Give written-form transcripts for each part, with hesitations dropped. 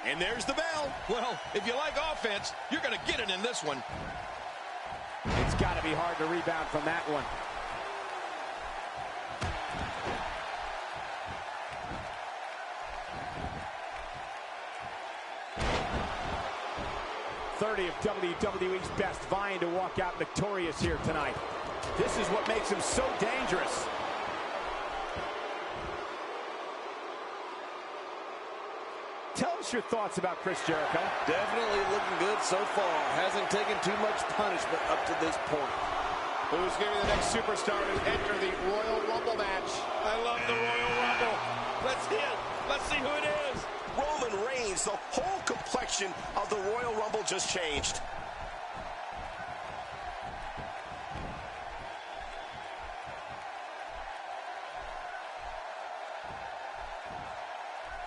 And there's the bell. Well, if you like offense, you're going to get it in this one. It's got to be hard to rebound from that one. .30 of WWE's best vying to walk out victorious here tonight. This is what makes him so dangerous. Tell us your thoughts about Chris Jericho. Definitely looking good so far. Hasn't taken too much punishment up to this point. Who's going to be the next superstar to enter the Royal Rumble match? I love the Royal Rumble. Let's see it. Let's see who it is. Roman Reigns. The whole complexion of the Royal Rumble just changed.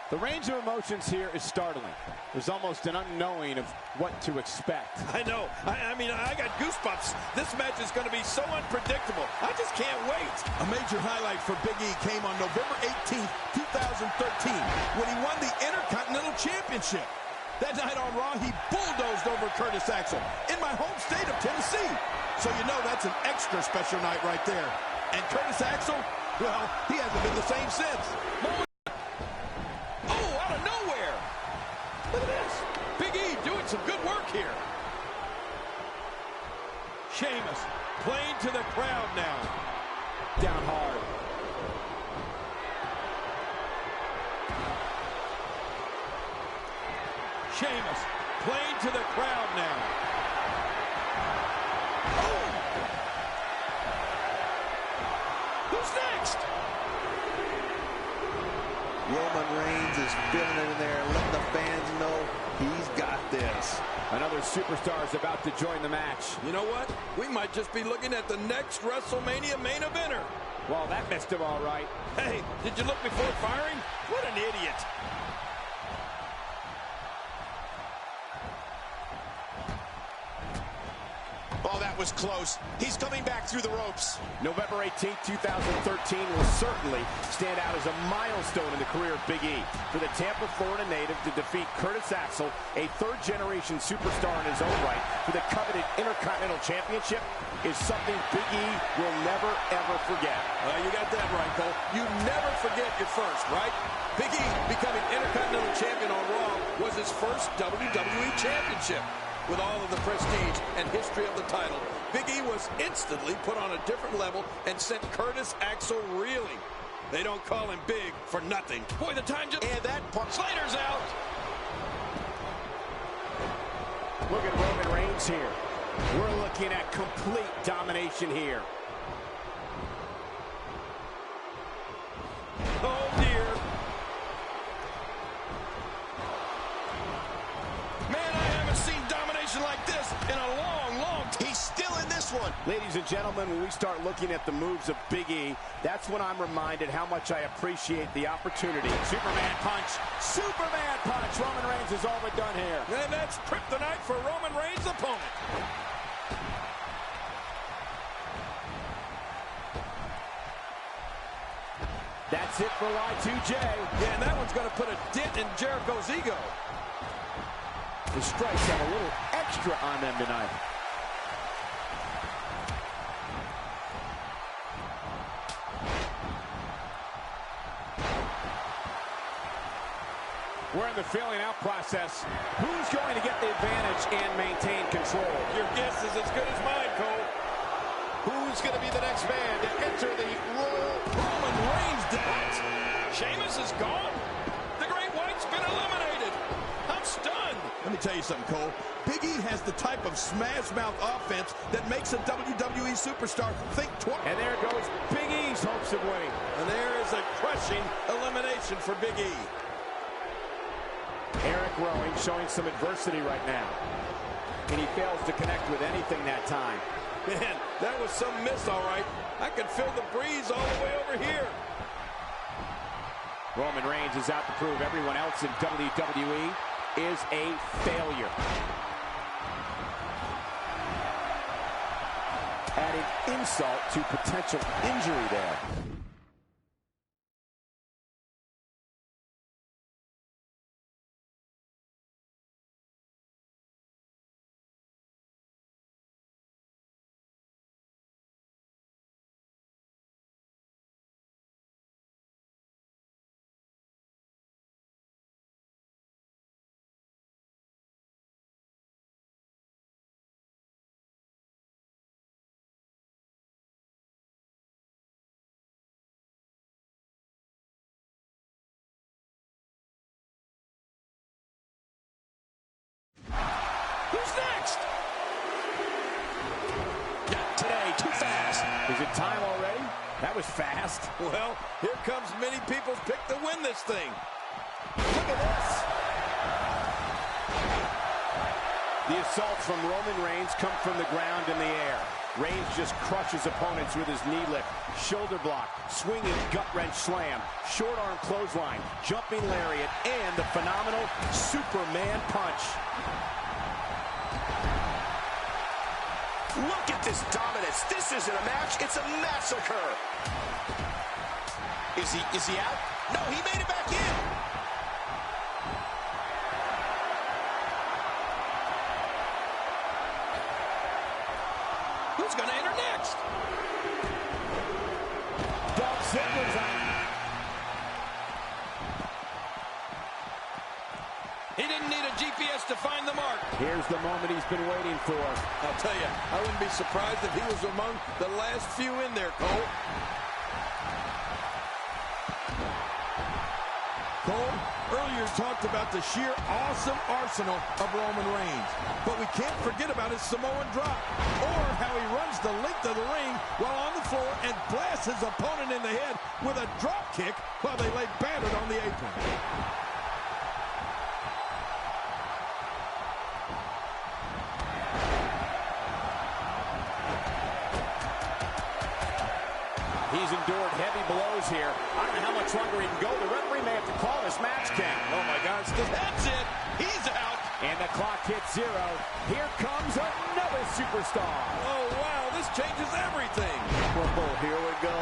The range of emotions here is startling. There's almost an unknowing of what to expect. I know. I mean, I got goosebumps. This match is going to be so unpredictable. I just can't wait. A major highlight for Big E came on November 18th, 2013, when he won the Intercontinental Championship. That night on Raw, he bulldozed over Curtis Axel in my home state of Tennessee. So you know that's an extra special night right there. And Curtis Axel, well, he hasn't been the same since. Look at this. Big E doing some good work here. Sheamus playing to the crowd now. Down hard. Sheamus playing to the crowd now. Oh! Who's next? Roman Reigns is feeling it in there, letting the fans know he's got this. Another superstar is about to join the match. You know what? We might just be looking at the next WrestleMania main eventer. Well, that missed him all right. Hey, did you look before firing? What an idiot. Oh, that was close. He's coming back through the ropes. November 18th, 2013 will certainly stand out as a milestone in the career of Big E. For the Tampa, Florida native to defeat Curtis Axel, a third-generation superstar in his own right, for the coveted Intercontinental Championship is something Big E will never, ever forget. You got that right, Cole. You never forget your first, right? Big E becoming Intercontinental Champion on Raw was his first WWE Championship. With all of the prestige and history of the title, Big E was instantly put on a different level and sent Curtis Axel reeling. They don't call him big for nothing. Boy, the time just... And that punch. Slater's out. Look at Roman Reigns here. We're looking at complete domination here. Oh, dear. Man, I haven't seen domination like this in a long, long time. He's still in this one. Ladies and gentlemen, when we start looking at the moves of Big E, that's when I'm reminded how much I appreciate the opportunity. Superman punch. Superman punch. Roman Reigns is all but done here. And that's kryptonite for Roman Reigns' opponent. That's it for Y2J. Yeah, and that one's going to put a dent in Jericho's ego. The strikes have a little extra on them tonight. We're in the filling out process. Who's going to get the advantage and maintain control? Your guess is as good as mine, Cole. Who's going to be the next man to enter the Royal Roman Reigns did it. Sheamus is gone. The Great White's been eliminated. I'm stunned. Let me tell you something, Cole. Big E has the type of smash-mouth offense that makes a WWE superstar think twice. And there goes Big E's hopes of winning. And there is a crushing elimination for Big E. Eric Rowan showing some adversity right now. And he fails to connect with anything that time. Man, that was some miss, all right. I could feel the breeze all the way over here. Roman Reigns is out to prove everyone else in WWE is a failure. Adding insult to potential injury there. next. Not today, too fast. Is it time already? That was fast. Well, here comes many people's pick to win this thing. Look at this. The assaults from Roman Reigns come from the ground and the air. Reigns just crushes opponents with his knee lift, shoulder block, swinging gut-wrench slam, short arm clothesline, jumping lariat, and the phenomenal Superman punch. Look at this dominance. This isn't a match, it's a massacre. Is he out? No, he made it back in. Who's going to enter next? Dolph Ziggler's on. He didn't need a GPS to find the mark. Here's the moment he's been waiting for. I'll tell you, I wouldn't be surprised if he was among the last few in there, Cole. Cole, earlier talked about the sheer awesome arsenal of Roman Reigns. But we can't forget about his Samoan drop, or how he runs the length of the ring while on the floor and blasts his opponent in the head with a drop kick while they lay battered on the apron. He's endured heavy blows here. I don't know how much longer he can go. The referee may have to call this match, Ken. Oh, my gosh, that's it. He's out. And the clock hits 0. Here comes another superstar. Oh, wow, this changes everything. Oh, here we go.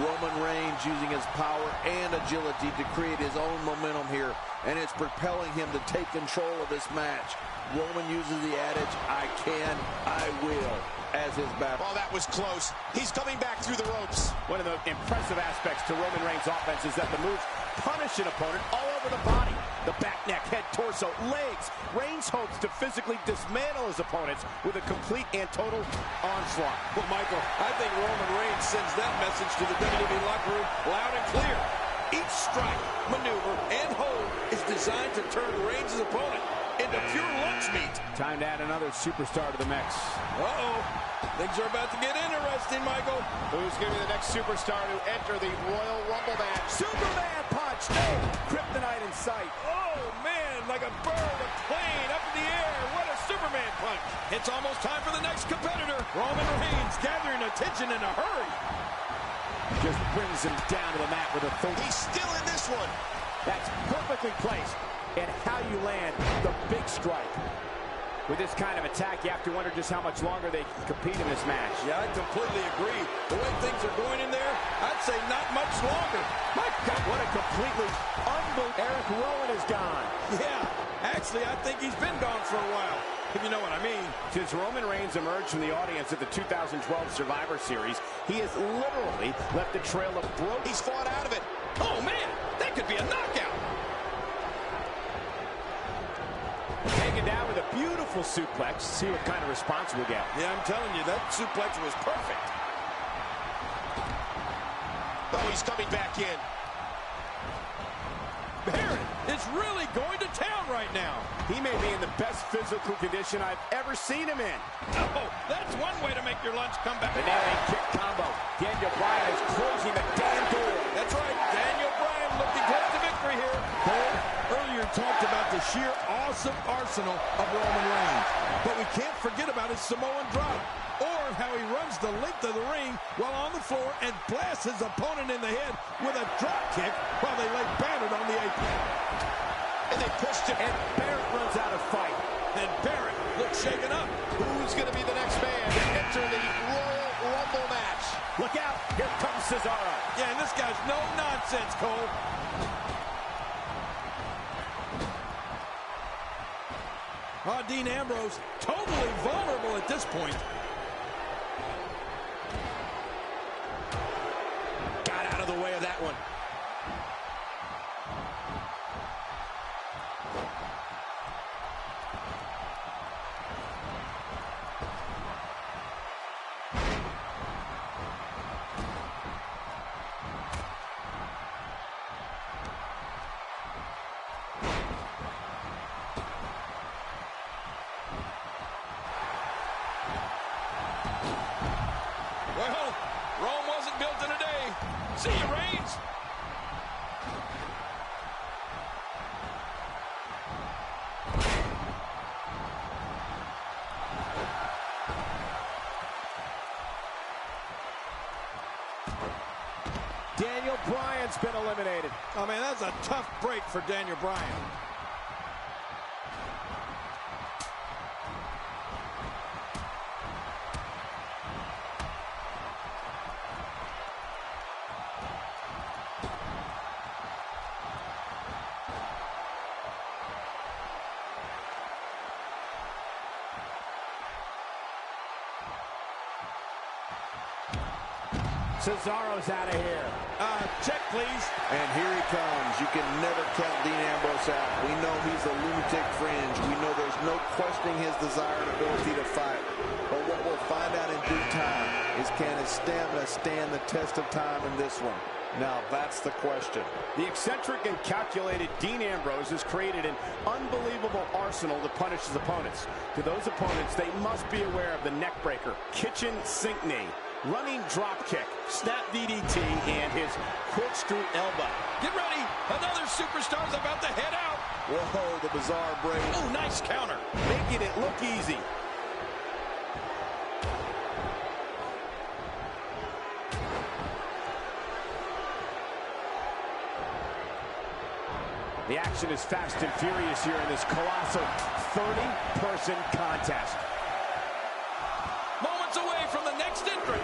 Roman Reigns using his power and agility to create his own momentum here, and it's propelling him to take control of this match. Roman uses the adage, I can, I will, as his battle. Oh, that was close. He's coming back through the ropes. One of the impressive aspects to Roman Reigns' offense is that the moves punish an opponent all over the body. The back, neck, head, torso, legs. Reigns hopes to physically dismantle his opponents with a complete and total onslaught. Well, Michael, I think Roman Reigns sends that message to the WWE locker room loud and clear. Each strike, maneuver, and hold is designed to turn Reigns' opponent into pure lunch meat. Time to add another superstar to the mix. Uh-oh. Things are about to get interesting, Michael. Who's going to be the next superstar to enter the Royal Rumble match? Superman punch! No! Kryptonite in sight. Oh, man, like a bird, a plane up in the air. What a Superman punch. It's almost time for the next competitor. Roman Reigns gathering attention in a hurry. Just brings him down to the mat with a thump. He's still in this one. That's perfectly placed. And how you land the big strike. With this kind of attack, you have to wonder just how much longer they can compete in this match. Yeah, I completely agree. The way things are going in there, I'd say not much longer. My God, what a completely unbelievable... Eric Rowan is gone. Yeah, actually, I think he's been gone for a while, if you know what I mean. Since Roman Reigns emerged from the audience at the 2012 Survivor Series, he has literally left a trail of broke. He's fought out of it. Oh, man, that could be a knockout. Taken down with a beautiful suplex. See what kind of response we'll get. Yeah, I'm telling you, that suplex was perfect. Oh, he's coming back in. Barrett is really going to town right now. He may be in the best physical condition I've ever seen him in. Oh, that's one way to make your lunch come back. The nail kick combo. Daniel Bryan is closing the damn door. That's right, Daniel Bryan looking close to victory here. Cole earlier talked about the sheer awesome arsenal of Roman Reigns. But we can't forget about his Samoan drop, or how he runs the length of the ring while on the floor and blasts his opponent in the head with a drop kick while they lay battered on the apron. And they pushed him. And Barrett runs out of fight. And Barrett looks shaken up. Who's going to be the next man to enter the Royal Rumble match? Look out, here comes Cesaro. Yeah, and this guy's no nonsense, Cole. Dean Ambrose totally vulnerable at this point. Got out of the way of that one. Well, Rome wasn't built in a day. See you, Reigns. Daniel Bryan's been eliminated. Oh, man, that's a tough break for Daniel Bryan. Cesaro's out of here. Check, please. And here he comes. You can never count Dean Ambrose out. We know he's a lunatic fringe. We know there's no questioning his desire and ability to fight. But what we'll find out in due time is, can his stamina stand the test of time in this one? Now, that's the question. The eccentric and calculated Dean Ambrose has created an unbelievable arsenal to punish his opponents. To those opponents, they must be aware of the neckbreaker, kitchen sink knee, running drop kick, snap DDT, and his corkscrew elbow. Get ready. Another superstar's about to head out. Whoa, the bizarre brain. Oh, nice counter. Making it look easy. The action is fast and furious here in this colossal 30-person contest. Moments away from the next entrant.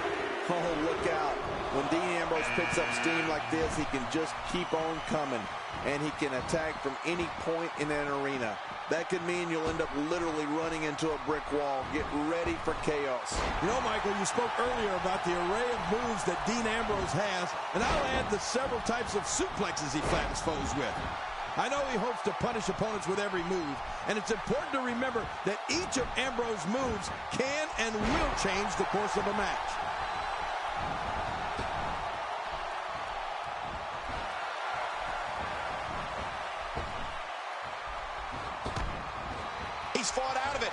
Oh, look out. When Dean Ambrose picks up steam like this, he can just keep on coming. And he can attack from any point in an arena. That could mean you'll end up literally running into a brick wall. Get ready for chaos. You know, Michael, you spoke earlier about the array of moves that Dean Ambrose has, and I'll add the several types of suplexes he flattens foes with. I know he hopes to punish opponents with every move, and it's important to remember that each of Ambrose's moves can and will change the course of a match. He's fought out of it.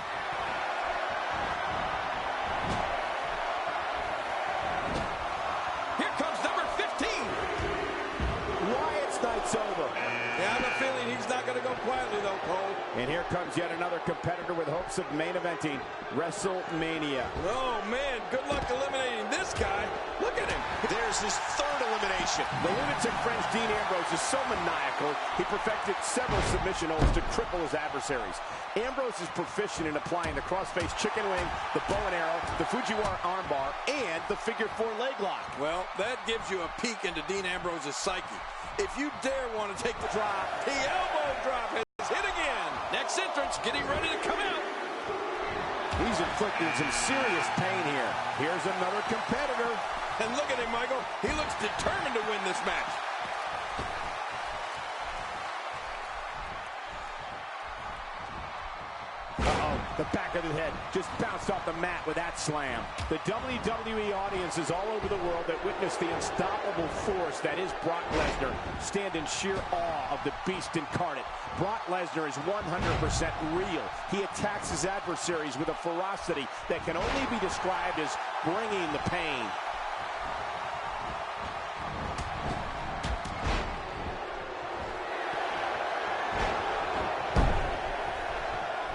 Here comes number 15. Wyatt's night's over. Yeah, I have a feeling he's not going to go quietly, though, Cole. And here comes yet another competitor with hopes of main eventing WrestleMania. Oh, man, good luck eliminating this guy. Look at him. There's his third elimination. The lunatic French Dean Ambrose is so maniacal, he perfected several submission holds to cripple his adversaries. Ambrose is proficient in applying the crossface chicken wing, the bow and arrow, the Fujiwara armbar, and the figure 4 leg lock. Well, that gives you a peek into Dean Ambrose's psyche. If you dare want to take the drop, the elbow drop has hit again. Next entrant's getting ready to come out. He's inflicting some serious pain here. Here's another competitor. And look at him, Michael. He looks determined to win this match. The back of the head just bounced off the mat with that slam. The WWE audiences all over the world that witness the unstoppable force that is Brock Lesnar stand in sheer awe of the beast incarnate. Brock Lesnar is 100% real. He attacks his adversaries with a ferocity that can only be described as bringing the pain.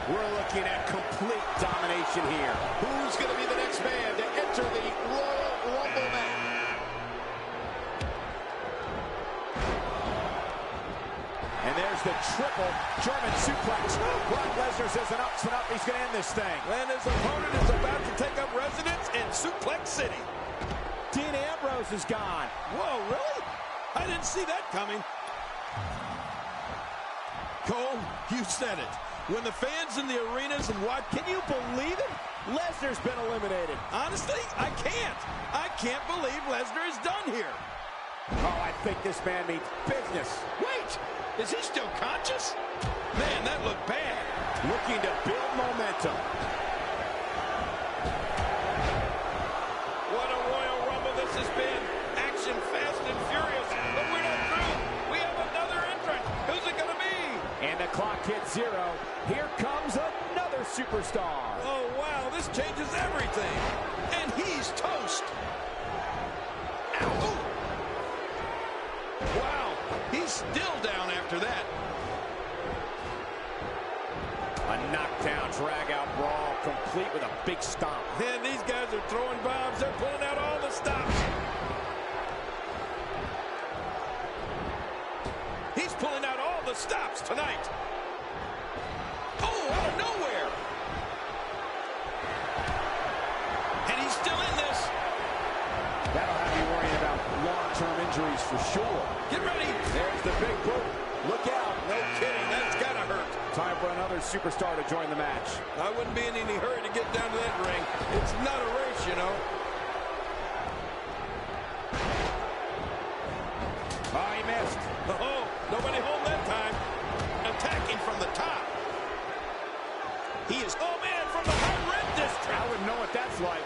We're looking at complete domination here. Who's going to be the next man to enter the Royal Rumble match? And there's the triple German suplex. Brock Lesnar says enough's enough. He's going to end this thing. And his opponent is about to take up residence in Suplex City. Dean Ambrose is gone. Whoa, really? I didn't see that coming. Cole, you said it. When the fans in the arenas and what, can you believe it? Lesnar's been eliminated. Honestly, I can't. I can't believe Lesnar is done here. Oh, I think this man means business. Wait, is he still conscious? Man, that looked bad. Looking to build momentum. What a Royal Rumble this has been. Action fast and furious. But we're not through. We have another entrant. Who's it going to be? And the clock hits 0. Here comes another superstar. Oh, wow, this changes everything. And he's toast. Ow. Ooh. Wow, he's still down after that. A knockdown, drag-out brawl, complete with a big stomp. And these guys are throwing bombs. They're pulling out all the stops. He's pulling out all the stops tonight. Oh, out of nowhere. And he's still in this. That'll have you worrying about long-term injuries for sure. Get ready. There's the big boot. Look out. No kidding. That's got to hurt. Time for another superstar to join the match. I wouldn't be in any hurry to get down to that ring. It's not a race, you know. Oh, he missed. Oh, nobody home that time. Attacking from the top. He is, oh man, from the high red district. I wouldn't know what that's like.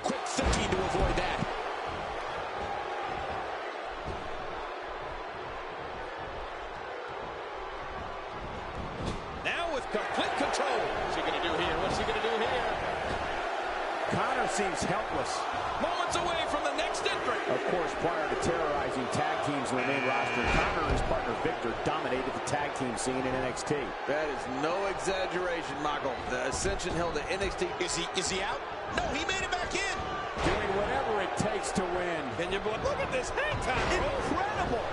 Quick thinking to avoid that. Now with complete control. What's he going to do here? What's he going to do here? Connor seems helpless. Moments away from the next entrant. Of course, prior to terrorizing tag teams in the main roster, Connor and his partner Victor dominated the tag team scene in NXT. That is no exaggeration, Michael. The Ascension held the NXT. Is he out? No, he made it back in. Doing whatever it takes to win. Can you believe? Look at this hang time. Incredible!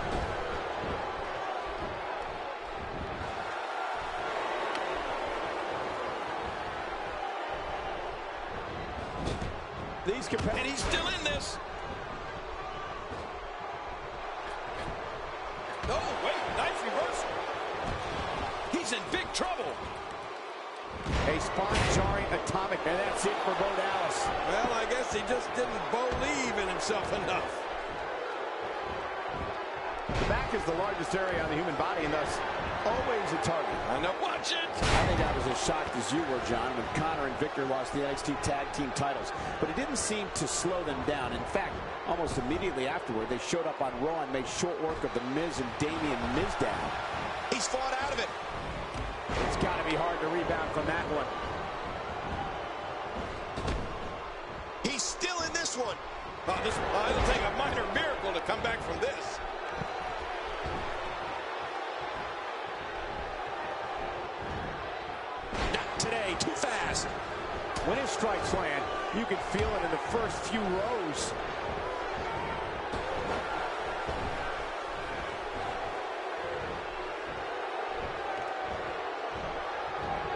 And he's still in this. Oh, wait, nice reversal. He's in big trouble. A spine-jarring atomic, and that's it for Bo Dallas. Well, I guess he just didn't believe in himself enough. The back is the largest area on the human body, and thus always a target. I know. Watch it. I think I was as shocked as you were, John, when Connor and Victor lost the NXT Tag Team titles. But it didn't seem to slow them down. In fact, almost immediately afterward, they showed up on Raw and made short work of The Miz and Damian Mizdow. He's fought out of it. It's got to be hard to rebound from that one. He's still in this one. Oh, it'll take a minor miracle to come back from this. Today, too fast. When his strikes land, you can feel it in the first few rows.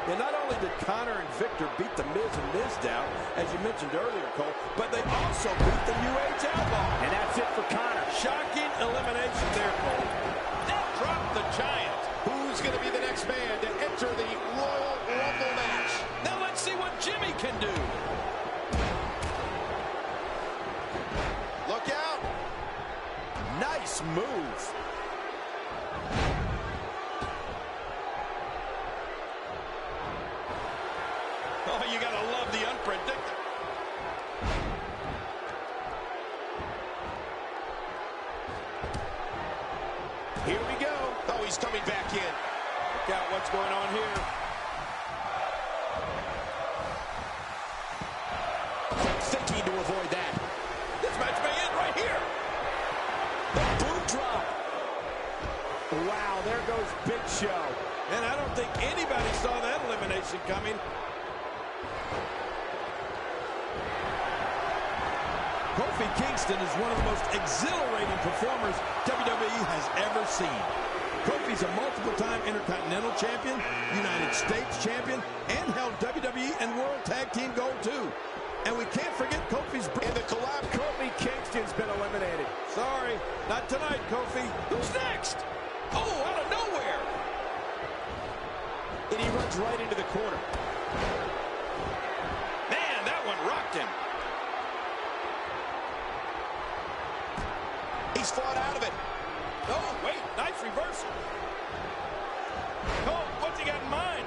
And not only did Connor and Victor beat the Miz and Mizdow, as you mentioned earlier, Cole, but they also beat the UH Outlaw. And that's it for Connor. Shocking elimination there, Cole. That dropped the Giant. Who's going to be the next man to enter the Royal Rumble match? Now let's see what Jimmy can do. Look out. Nice move. Oh, you got to love the unpredictable. Here we go. Oh, he's coming back in. Look out what's going on here. Quick thinking to avoid that. This match may end right here. The boot drop. Wow, there goes Big Show. And I don't think anybody saw that elimination coming. Kofi Kingston is one of the most exhilarating performers WWE has ever seen. Kofi's a multiple-time Intercontinental Champion, United States Champion, and held WWE and World Tag Team Gold too. And we can't forget Kofi's... In the collab, Kofi Kingston's been eliminated. Sorry, not tonight, Kofi. Who's next? Oh, out of nowhere. And he runs right into the corner. Man, that one rocked him. He's fought out of it. Oh, wait, nice reversal. Oh, what's he got in mind?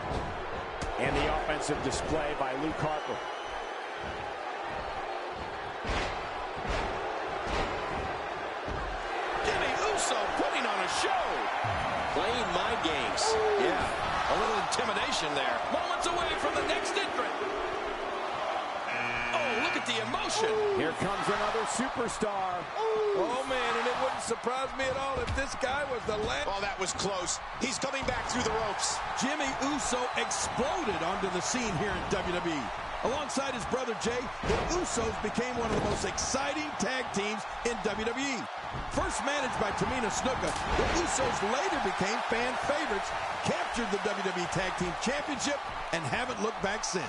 And the offensive display by Luke Harper. Jimmy Uso putting on a show. Playing mind games. Yeah, a little intimidation there. Moments away from the next entrant. Oh, look at the emotion. Here comes another superstar. Oh, man, and it wouldn't surprise me at all if this guy was the last. Oh, that was close. He's coming back through the ropes. Jimmy Uso exploded onto the scene here in WWE. Alongside his brother Jay, the Usos became one of the most exciting tag teams in WWE. First managed by Tamina Snuka, the Usos later became fan favorites, captured the WWE Tag Team Championship, and haven't looked back since.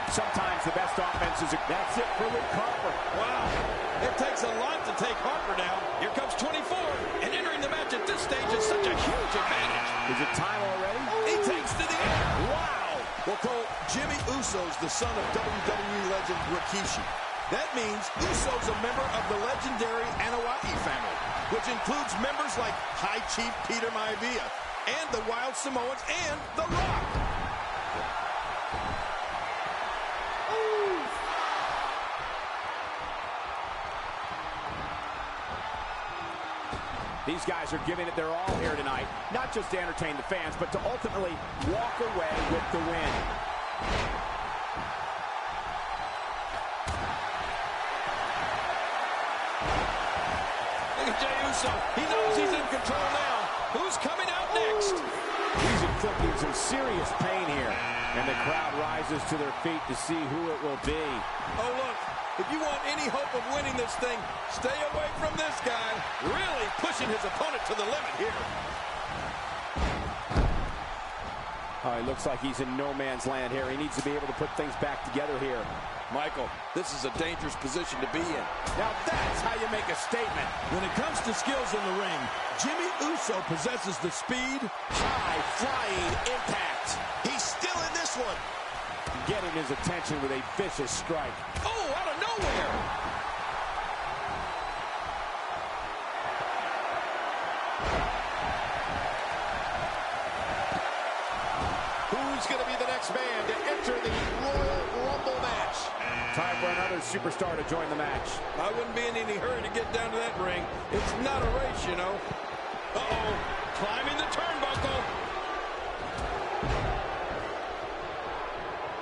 Sometimes the best offense is that's it for Luke Harper. Wow, it takes a lot to take Harper down. Here comes 24, and entering the match at this stage is such a huge advantage. Is it time already? He takes to the air. Wow. Well, Cole, Jimmy Uso's the son of WWE legend Rikishi. That means Uso's a member of the legendary Anoa'i family, which includes members like High Chief Peter Maivia and the Wild Samoans and The Rock. These guys are giving it their all here tonight, not just to entertain the fans, but to ultimately walk away with the win. Look at Jey Uso. He knows he's in control now. Who's coming out next? He's inflicting some serious pain here, and the crowd rises to their feet to see who it will be. Oh, look. If you want any hope of winning this thing, stay away from this guy. Really pushing his opponent to the limit here. Oh, he looks like he's in no man's land here. He needs to be able to put things back together here. Michael, this is a dangerous position to be in. Now that's how you make a statement. When it comes to skills in the ring, Jimmy Uso possesses the speed, High-flying impact. He's still in this one. Getting his attention with a vicious strike. Oh, out of nowhere. Who's going to be the next man to enter the Royal Rumble match? Time for another superstar to join the match. I wouldn't be in any hurry to get down to that ring. It's not a race, you know. Uh-oh, climbing the turnbuckle.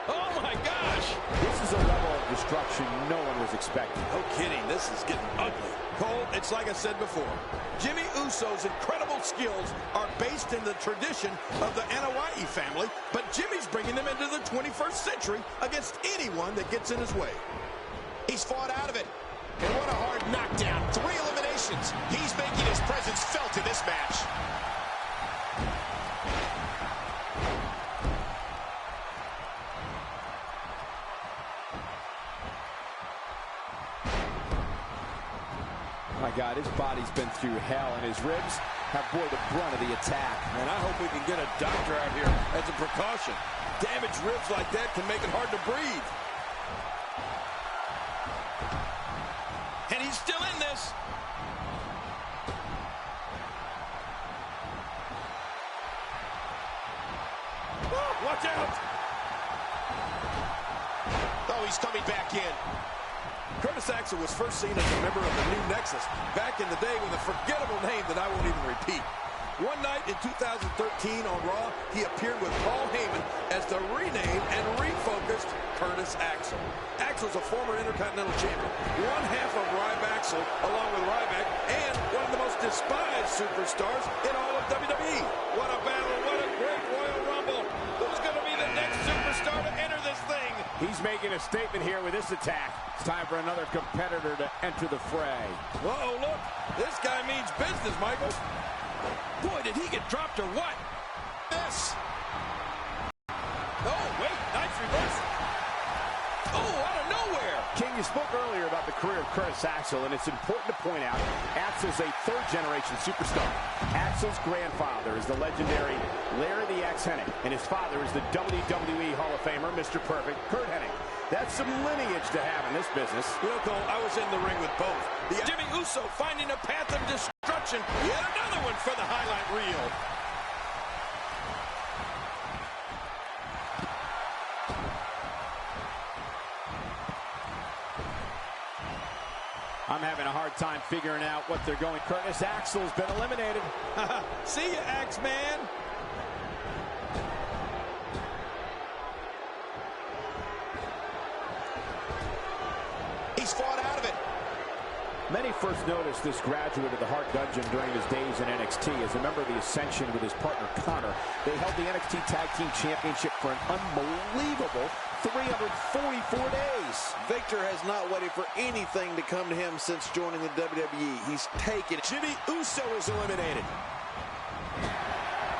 Oh, my gosh. This is a level of destruction no one was expecting. No kidding, this is getting ugly. Cole, it's like I said before. Jimmy Uso's incredible skills are based in the tradition of the Anoa'i family, but Jimmy's bringing them into the 21st century against anyone that gets in his way. He's fought out of it. And what a hard knockdown. 3 eliminations. He's making his presence felt in this match. My God, his body's been through hell, and his ribs have bore the brunt of the attack. And I hope we can get a doctor out here as a precaution. Damaged ribs like that can make it hard to breathe. And he's still in this. Oh, watch out! Oh, he's coming back in. Curtis Axel was first seen as a member of the New Nexus back in the day with a forgettable name that I won't even repeat. One night in 2013 on Raw, he appeared with Paul Heyman as the renamed and refocused Curtis Axel. Axel's a former Intercontinental Champion, one half of Ryback, along with Ryback, and one of the most despised superstars in all of WWE. What a battle, what a great Royal Rumble. Who's going to be the next superstar to enter this thing? He's making a statement here with this attack. It's time for another competitor to enter the fray. Uh-oh, look. This guy means business, Michael. Boy, did he get dropped or what? This. Oh, wait, nice reversal. Oh, out of nowhere. King, you spoke earlier about the career of Curtis Axel, and it's important to point out Axel's a third-generation superstar. Axel's grandfather is the legendary Larry the Axe Hennig, and his father is the WWE Hall of Famer, Mr. Perfect, Kurt Hennig. That's some lineage to have in this business. You know, Cole, I was in the ring with both. Jimmy Uso finding a path of destruction. Yet another one for the highlight reel. I'm having a hard time figuring out what they're going. Curtis Axel's been eliminated. See ya, Axeman. He's fought out of it. Many first noticed this graduate of the Hart Dungeon during his days in NXT. As a member of the Ascension with his partner Connor, they held the NXT Tag Team Championship for an unbelievable 344 days. Victor has not waited for anything to come to him since joining the WWE. He's taken it. Jimmy Uso is eliminated.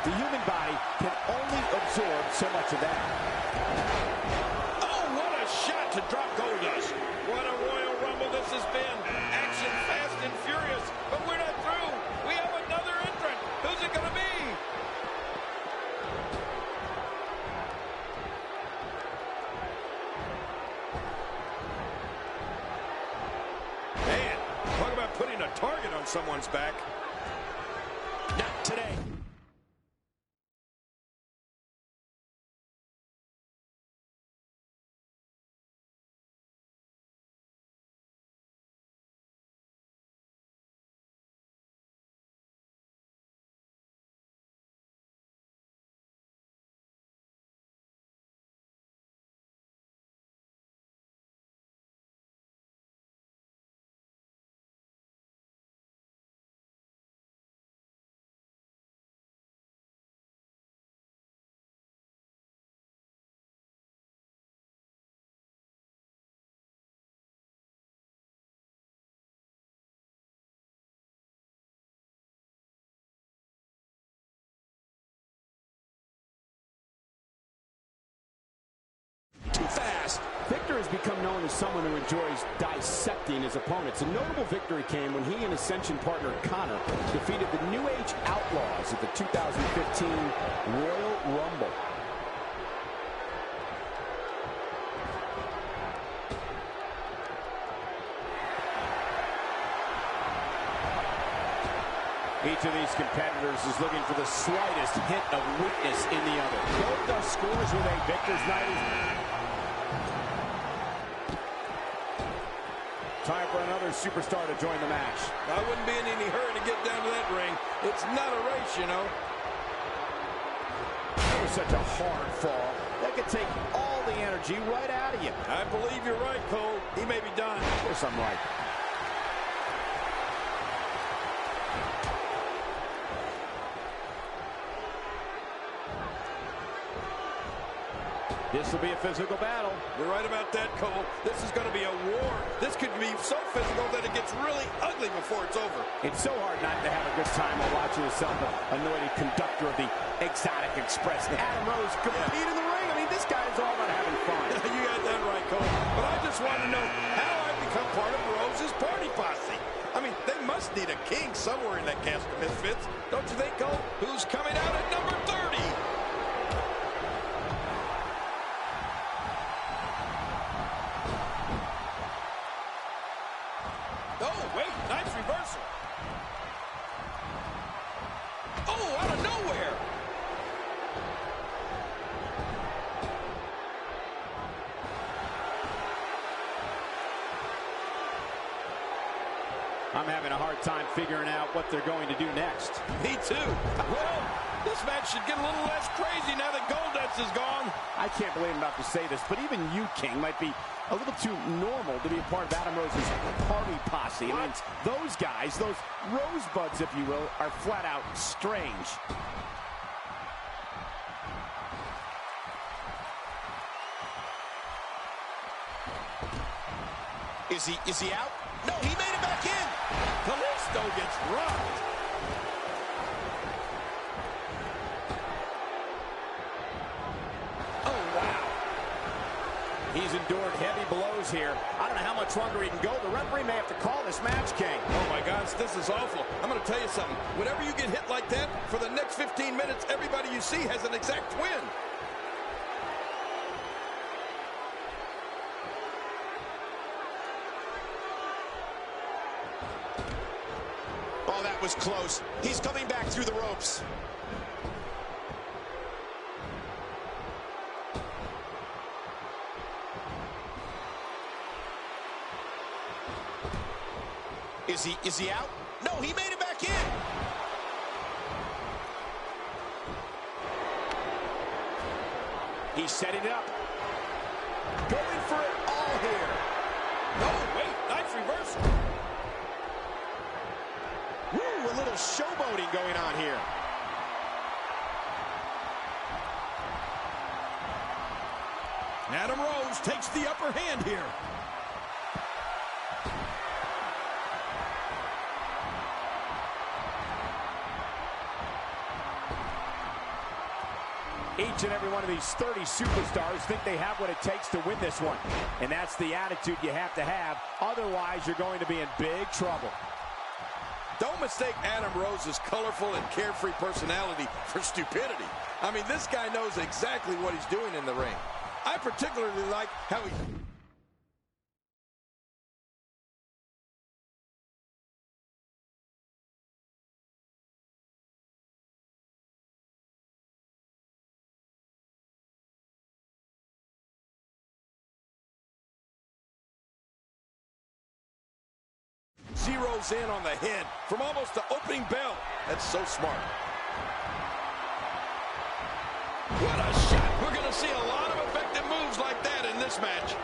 The human body can only absorb so much of that. Oh, what a shot to drop Goldust. What a Royal Rumble this has been. Action fast and furious, but we're not through. We have another entrant. Who's it going to be? Man, talk about putting a target on someone's back. Not today. Too fast. Victor has become known as someone who enjoys dissecting his opponents. A notable victory came when he and Ascension partner Connor defeated the New Age Outlaws at the 2015 Royal Rumble. Each of these competitors is looking for the slightest hint of weakness in the other. Goldust scores with a victor's night. Time for another superstar to join the match. I wouldn't be in any hurry to get down to that ring. It's not a race, you know. That was such a hard fall. That could take all the energy right out of you. I believe you're right, Cole. He may be done. Of course I'm right. This will be a physical battle. You're right about that, Cole. This is going to be a war. This could be so physical that it gets really ugly before it's over. It's so hard not to have a good time while watching the self-anointed conductor of the Exotic Express, Adam Rose, compete in the ring. I mean, this guy is all about having fun. You got that right, Cole. But I just want to know how I become part of Rose's party posse. I mean, they must need a king somewhere in that cast of misfits. Don't you think, Cole? Who's coming out at number 30? Oh, wait, nice reversal. Oh, out of nowhere. I'm having a hard time figuring out what they're going to do next. Me too. Well, this match should get a little less crazy now that Goldust is gone. I can't believe I'm about to say this, but even you, King, might be a little too normal to be a part of Adam Rose's party posse. I mean, those guys, those rosebuds, if you will, are flat out strange. Is he out? No, he made it back in. Kalisto gets rocked. Oh, wow. He's endured heavy blows here. I don't know how much longer he can go. The referee may have to call this match, King. Oh, my gosh, this is awful. I'm going to tell you something. Whenever you get hit like that, for the next 15 minutes, everybody you see has an exact twin. Oh, that was close. He's coming back through the ropes. Is he out? No, he made it back in. He's setting it up. Going for it all here. No, wait, nice reversal. Woo, a little showboating going on here. Adam Rose takes the upper hand here. Each and every one of these 30 superstars think they have what it takes to win this one. And that's the attitude you have to have. Otherwise, you're going to be in big trouble. Don't mistake Adam Rose's colorful and carefree personality for stupidity. I mean, this guy knows exactly what he's doing in the ring. I particularly like how he... zeroes in on the head from almost the opening bell. That's so smart. What a shot. We're going to see a lot of effective moves like that in this match.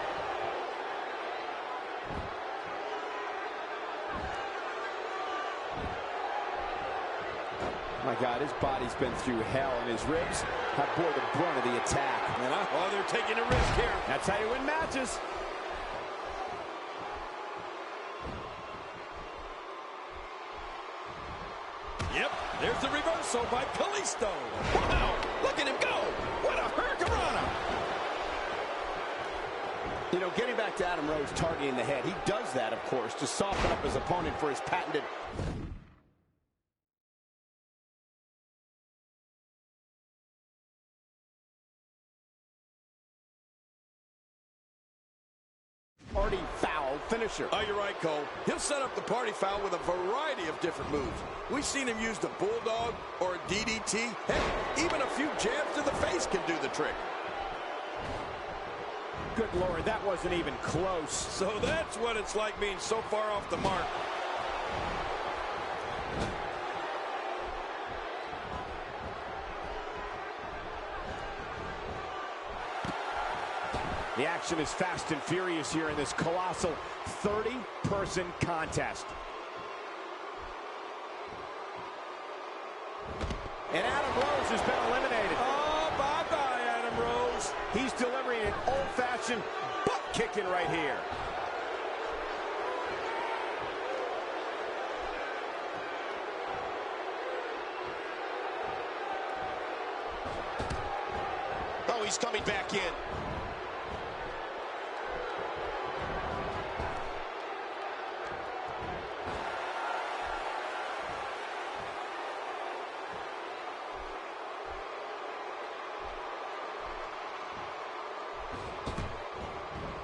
My God, his body's been through hell, and his ribs have bore the brunt of the attack. Oh, they're taking a risk here. That's how you win matches. Yep, there's the reversal by Kalisto. Wow, look at him go. What a hurricanrana. You know, getting back to Adam Rose targeting the head, he does that, of course, to soften up his opponent for his patented... party foul finisher. Oh, you're right, Cole. He'll set up the party foul with a variety of different moves. We've seen him use the bulldog or a DDT. Heck, even a few jabs to the face can do the trick. Good Lord, that wasn't even close. So that's what it's like being so far off the mark. The action is fast and furious here in this colossal 30-person contest. And Adam Rose has been eliminated. Oh, bye-bye, Adam Rose. He's delivering an old-fashioned butt-kicking right here. Oh, he's coming back in.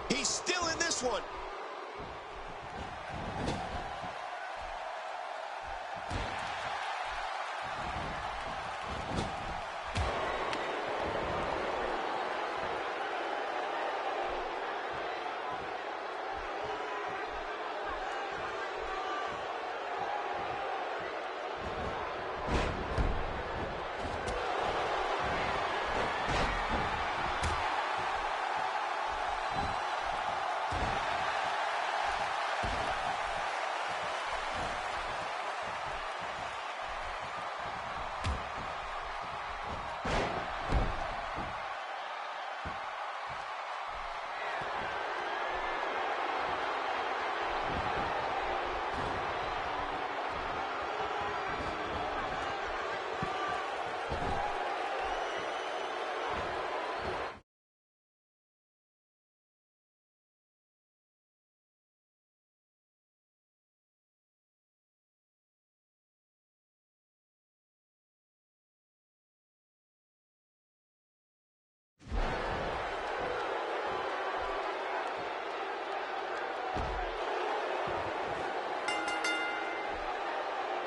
He's still in this one.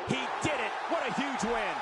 He did it. What a huge win.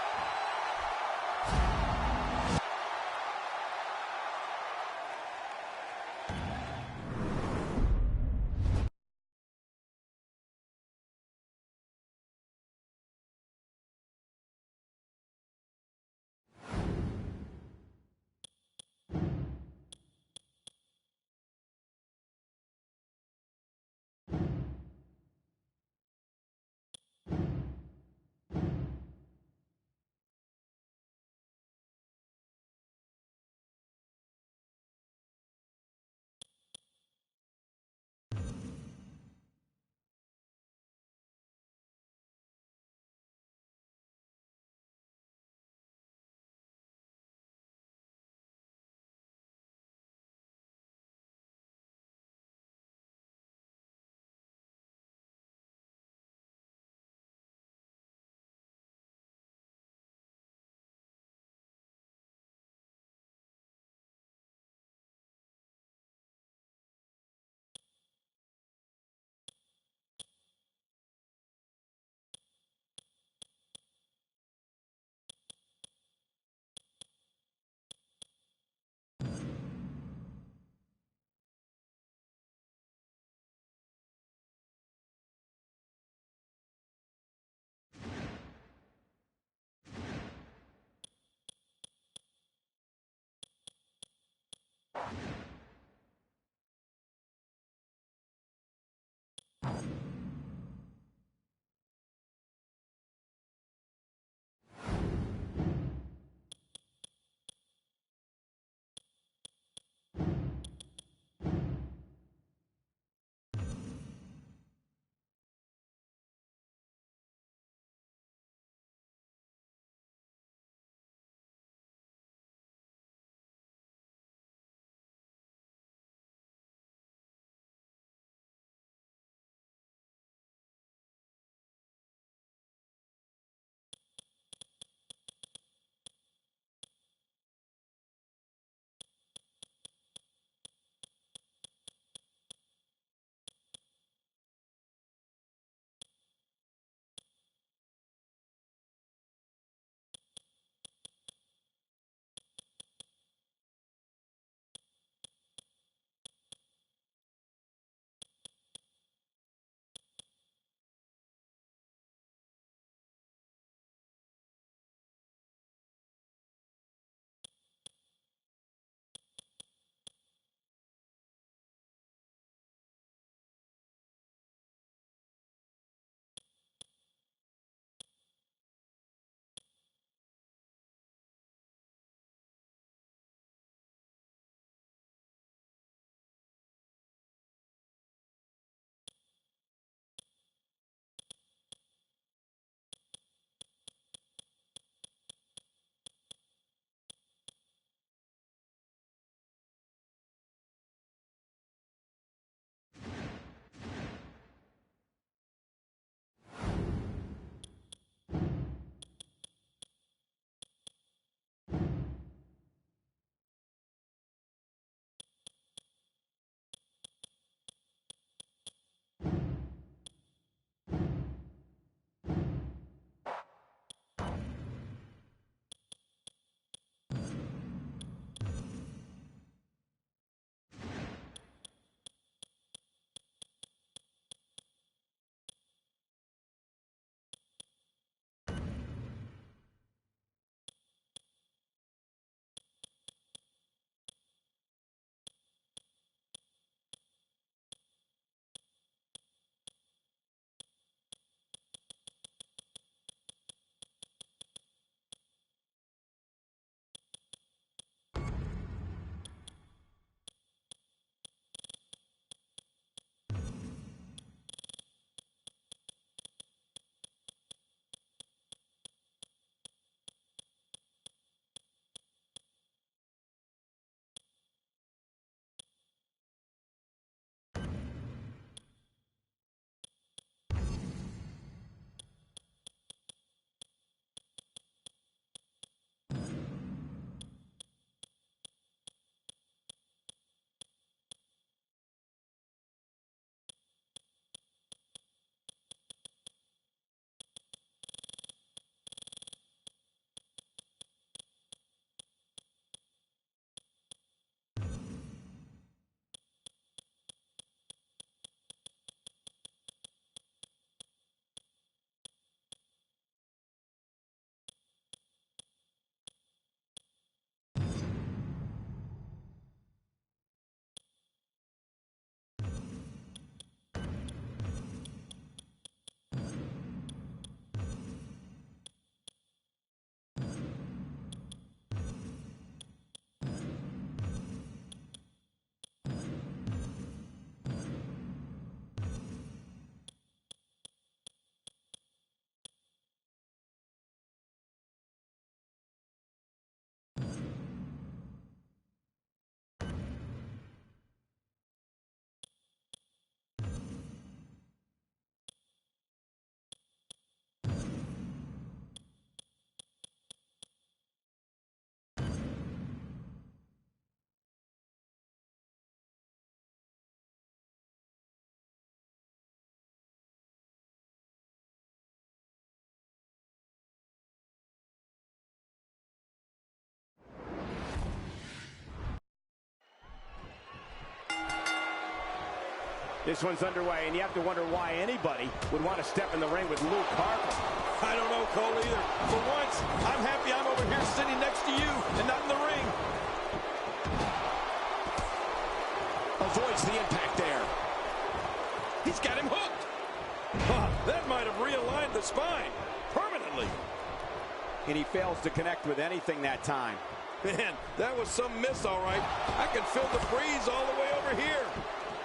This one's underway, and you have to wonder why anybody would want to step in the ring with Luke Harper. I don't know, Cole, either. For once, I'm happy I'm over here sitting next to you and not in the ring. Avoids the impact there. He's got him hooked. That might have realigned the spine permanently. And he fails to connect with anything that time. Man, that was some miss, all right. I can feel the breeze all the way over here.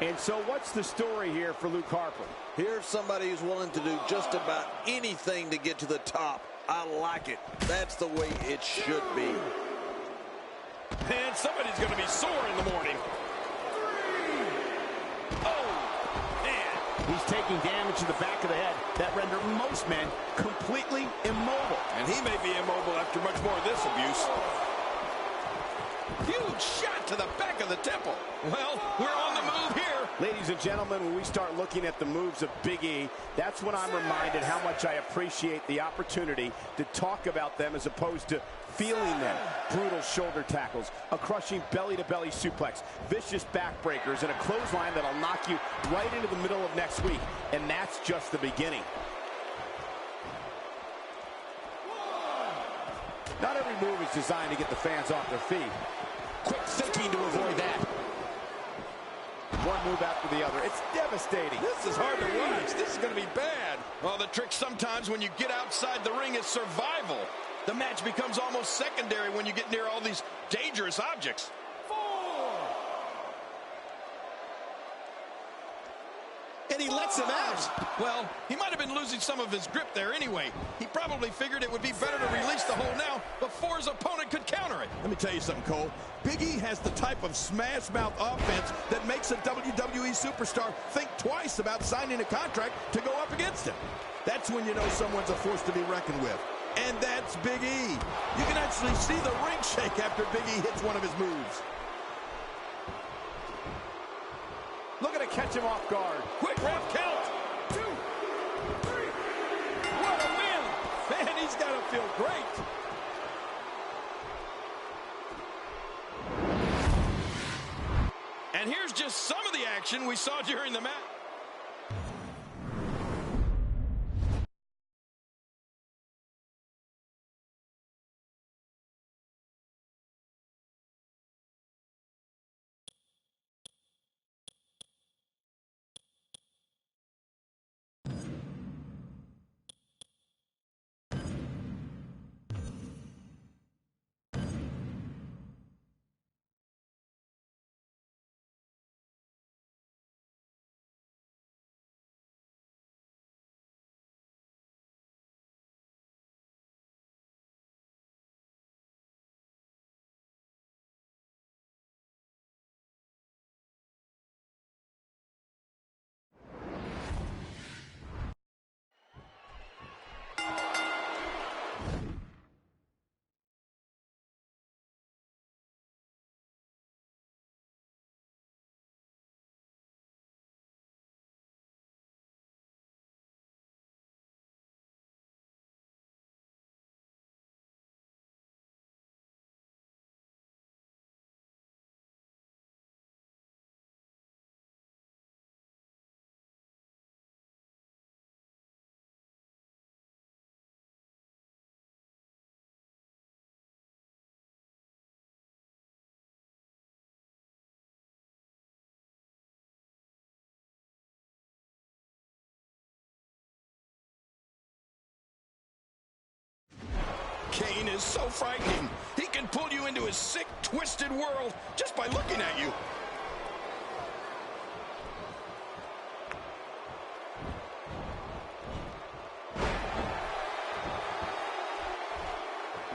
And so what's the story here for Luke Harper? Here's somebody who's willing to do just about anything to get to the top. I like it. That's the way it should be. And somebody's going to be sore in the morning. Oh, man. He's taking damage to the back of the head that render most men completely immobile. And he may be immobile after much more of this abuse. Huge shot to the back of the temple. Well, we're on the move here. Ladies and gentlemen, when we start looking at the moves of Big E, that's when I'm reminded how much I appreciate the opportunity to talk about them as opposed to feeling them. Brutal shoulder tackles, a crushing belly-to-belly suplex, vicious backbreakers, and a clothesline that'll knock you right into the middle of next week. And that's just the beginning. Not every move is designed to get the fans off their feet. Quick thinking to avoid that. One move after the other. It's devastating. This is hard to watch. This is going to be bad. Well, the trick sometimes when you get outside the ring is survival. The match becomes almost secondary when you get near all these dangerous objects. And he lets him out. Well, he might have been losing some of his grip there anyway. He probably figured it would be better to release the hold now before his opponent could counter it. Let me tell you something, Cole. Big E has the type of smash-mouth offense that makes a WWE superstar think twice about signing a contract to go up against him. That's when you know someone's a force to be reckoned with. And that's Big E. You can actually see the ring shake after Big E hits one of his moves. Looking to catch him off guard. Quick ref count. 2, 3. What a win. Man, he's got to feel great. And here's just some of the action we saw during the match. Kane is so frightening. He can pull you into his sick, twisted world just by looking at you.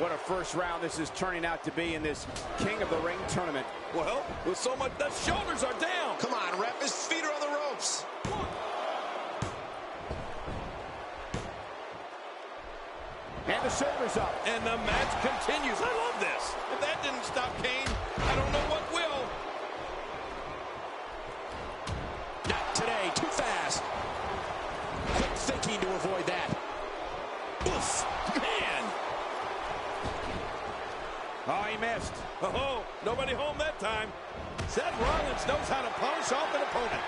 What a first round this is turning out to be in this King of the Ring tournament. Well, with so much, the shoulders are down. Come on, ref. His feet are on the ropes. And the shoulders up. And the match continues. I love this. If that didn't stop Kane, I don't know what will. Not today. Too fast. Quick thinking to avoid that. Oof. Man. Oh, he missed. Oh, nobody home that time. Seth Rollins knows how to polish off an opponent.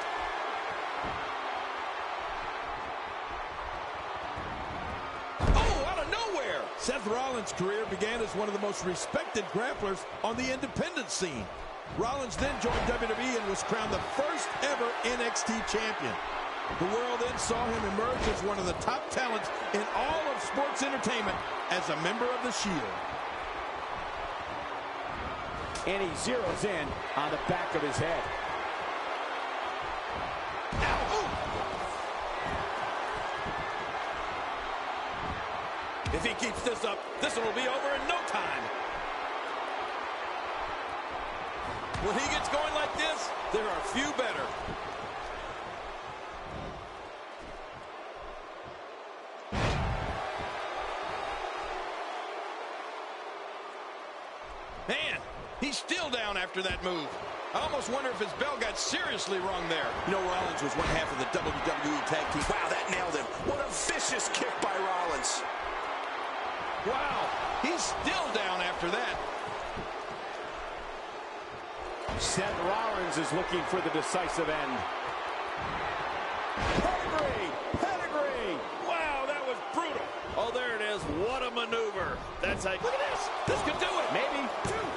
Seth Rollins' career began as one of the most respected grapplers on the independent scene. Rollins then joined WWE and was crowned the first ever NXT champion. The world then saw him emerge as one of the top talents in all of sports entertainment as a member of the Shield. And he zeroes in on the back of his head. If he keeps this up, this one will be over in no time. When he gets going like this, there are few better. Man, he's still down after that move. I almost wonder if his bell got seriously wrong there. You know, Rollins was one half of the WWE Tag Team. Wow, that nailed him. What a vicious kick by Rollins. Wow, he's still down after that. Seth Rollins is looking for the decisive end. Pedigree! Pedigree! Wow, that was brutal. Oh, there it is. What a maneuver. That's like, look at this. This could do it. Maybe two.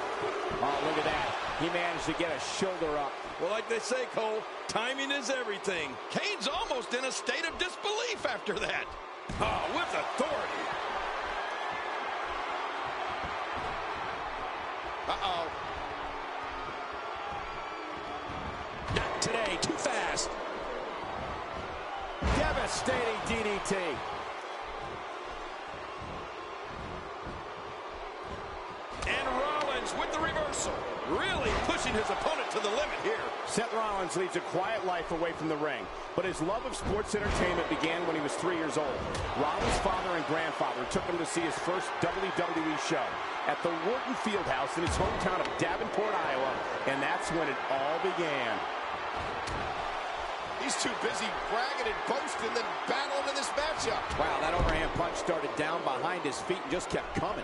Oh, look at that. He managed to get a shoulder up. Well, like they say, Cole, timing is everything. Kane's almost in a state of disbelief after that. Oh, with authority. Uh-oh. Not today, too fast. Devastating DDT. And Rollins with the reversal. Really pushing his opponent to the limit here. Seth Rollins leads a quiet life away from the ring, but his love of sports entertainment began when he was 3 years old. Rollins' father and grandfather took him to see his first WWE show at the Wharton Fieldhouse in his hometown of Davenport, Iowa, and that's when it all began. He's too busy bragging and boasting than battling in this matchup. Wow, that overhand punch started down behind his feet and just kept coming.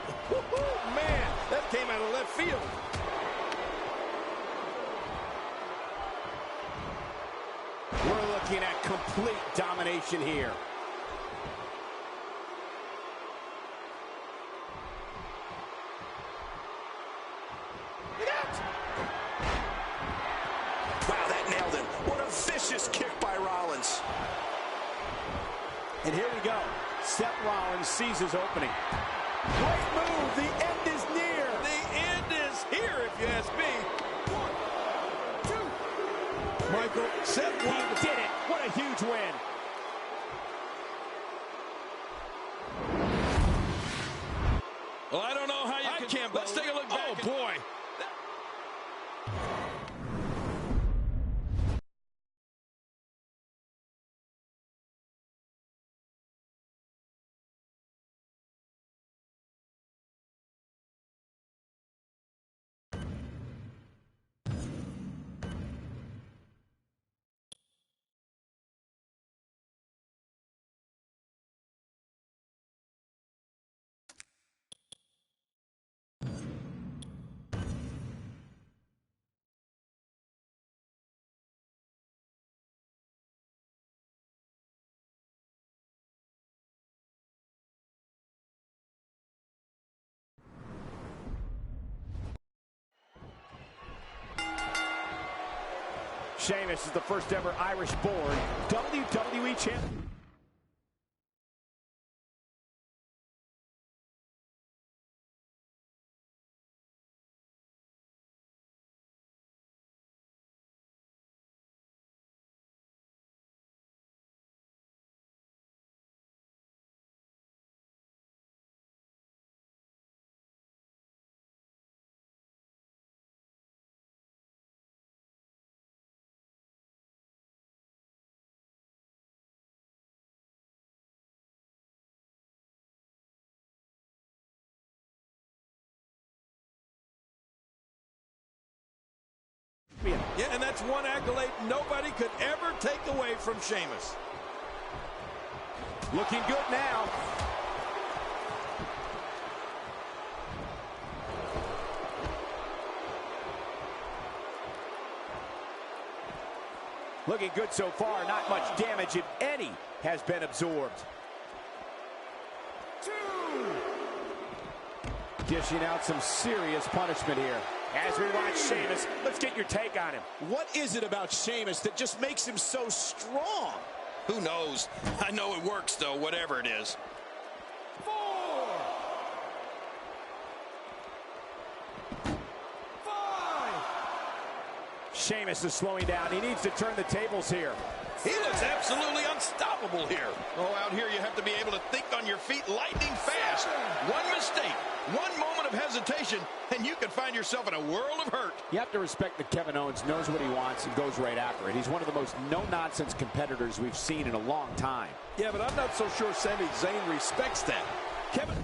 Man, that came out of left field. We're looking at complete domination here. Wow, that nailed him. What a vicious kick by Rollins. And here we go. Seth Rollins sees his opening. Great move. The end is near. The end is here, if you ask me. 1, 2. Michael, Seth Rollins did it. What a huge win. Well, I don't know how you can. Let's take a look back. Oh, boy. Sheamus is the first ever Irish-born WWE champion. Yeah, and that's one accolade nobody could ever take away from Sheamus. Looking good now. Looking good so far. Not much damage, if any, has been absorbed. 2. Dishing out some serious punishment here. As we watch Sheamus, let's get your take on him. What is it about Sheamus that just makes him so strong? Who knows? I know it works, though, whatever it is. 4, 5. Sheamus is slowing down. He needs to turn the tables here. He looks absolutely unstoppable here. Oh, out here you have to be able to think on your feet lightning fast. One mistake, one moment of hesitation, and you could find yourself in a world of hurt. You have to respect that Kevin Owens knows what he wants and goes right after it. He's one of the most no-nonsense competitors we've seen in a long time. Yeah, but I'm not so sure Sami Zayn respects that. Kevin...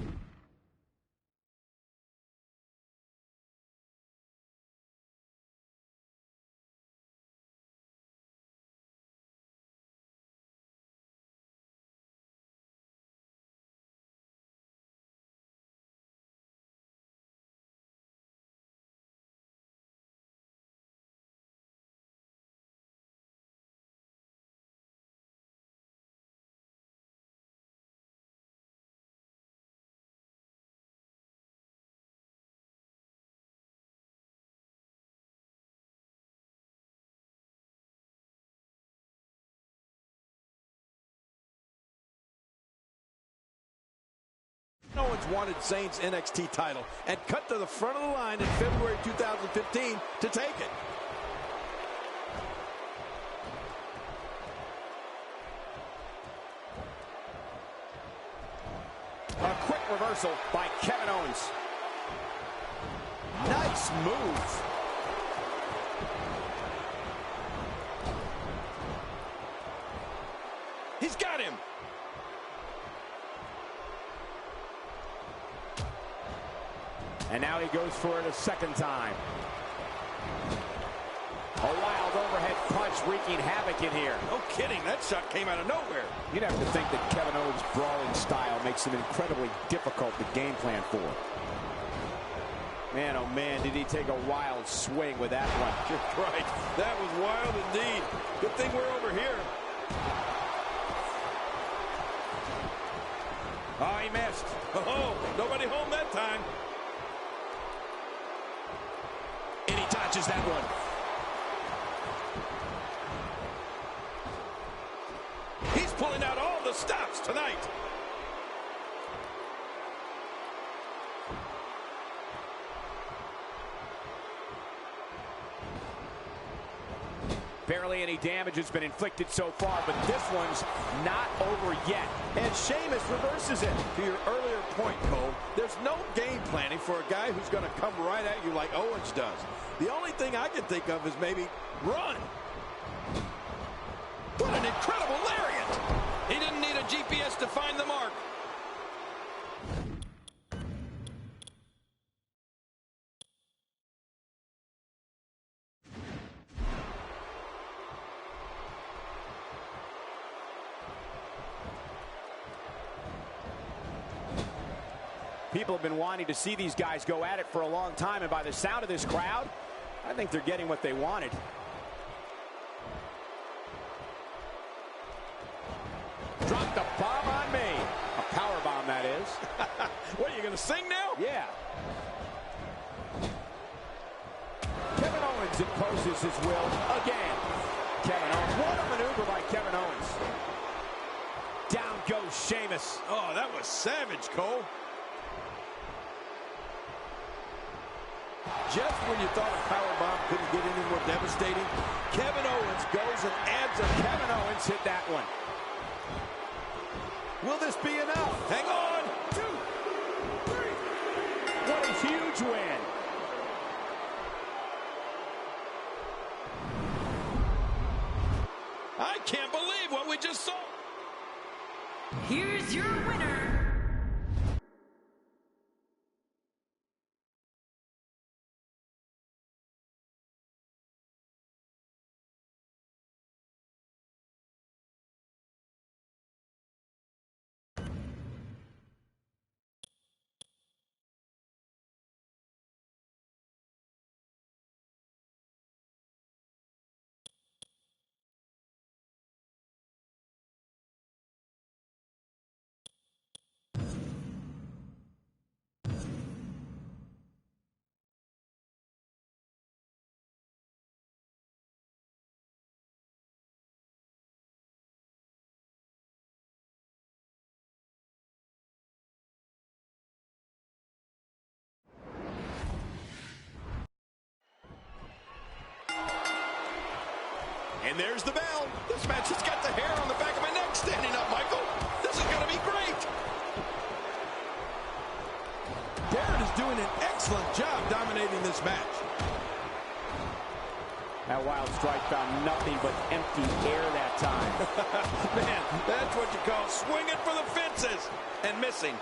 Owens wanted Zayn's NXT title and cut to the front of the line in February 2015 to take it. A quick reversal by Kevin Owens. Nice move. He's got him. And now he goes for it a second time. A wild overhead punch wreaking havoc in here. No kidding, that shot came out of nowhere. You'd have to think that Kevin Owens' brawling style makes him incredibly difficult to game plan for. Man, oh man, did he take a wild swing with that one. You're right, that was wild indeed. Good thing we're over here. Oh, he missed. Oh, nobody home that time. And he dodges that one. He's pulling out all the stops tonight. Barely any damage has been inflicted so far, but this one's not over yet. And Sheamus reverses it. To your earlier point, Cole, there's no game planning for a guy who's going to come right at you like Owens does. The only thing I can think of is maybe run. What an incredible lariat! He didn't need a GPS to find the mark. People have been wanting to see these guys go at it for a long time, and by the sound of this crowd, I think they're getting what they wanted. Drop the bomb on me. A power bomb, that is. What, are you going to sing now? Yeah. Kevin Owens imposes his will again. Kevin Owens. What a maneuver by Kevin Owens. Down goes Sheamus. Oh, that was savage, Cole. Just when you thought a powerbomb couldn't get any more devastating, Kevin Owens goes and adds a... Kevin Owens hit that one. Will this be enough? Hang on. 2, 3. What a huge win. I can't believe what we just saw. Here's your winner, And there's the bell. This match has got the hair on the back of my neck standing up, Michael. This is going to be great. Barrett is doing an excellent job dominating this match. That wild strike found nothing but empty air that time. Man, that's what you call swinging for the fences and missing.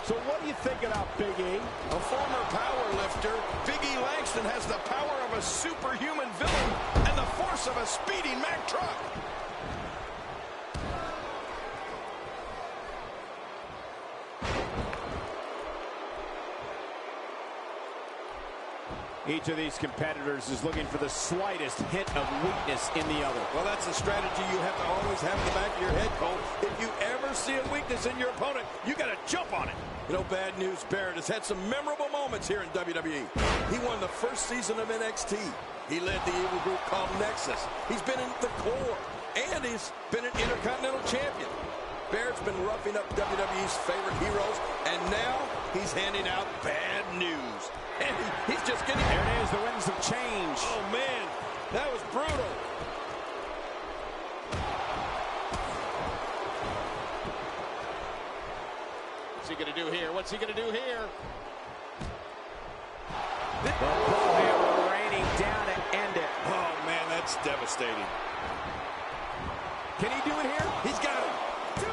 So what do you think about Big E? A former power lifter, Big E Langston has the power of a superhuman villain and the force of a speeding Mack truck. Each of these competitors is looking for the slightest hint of weakness in the other. Well, that's a strategy you have to always have in the back of your head, Cole. If you ever see a weakness in your opponent, you got to jump on it. You know, Bad News Barrett has had some memorable moments here in WWE. He won the first season of NXT. He led the evil group called Nexus. He's been in the core, and he's been an Intercontinental Champion. Barrett's been roughing up WWE's favorite heroes, and now he's handing out bad news. And he's just getting... There it is, the winds of change. Oh, man, that was brutal. What's he going to do here? What's he going to do here? The bullhammer raining down to end it. Oh, man, that's devastating. Can he do it here? He's got it. 2, 3.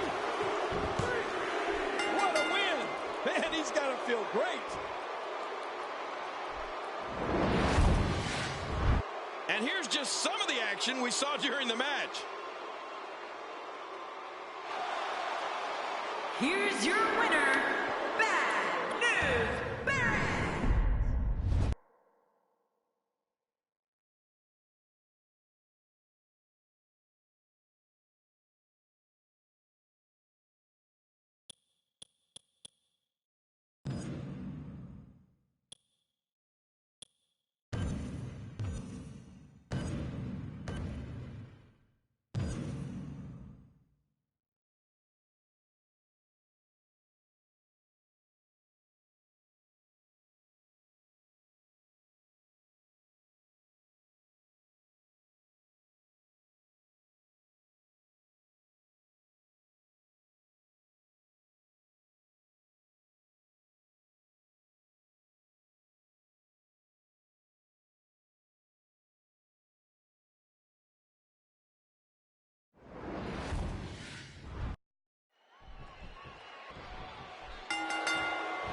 What a win. Man, he's got to feel great. And here's just some of the action we saw during the match. Here's your winner, Bad News Barrett.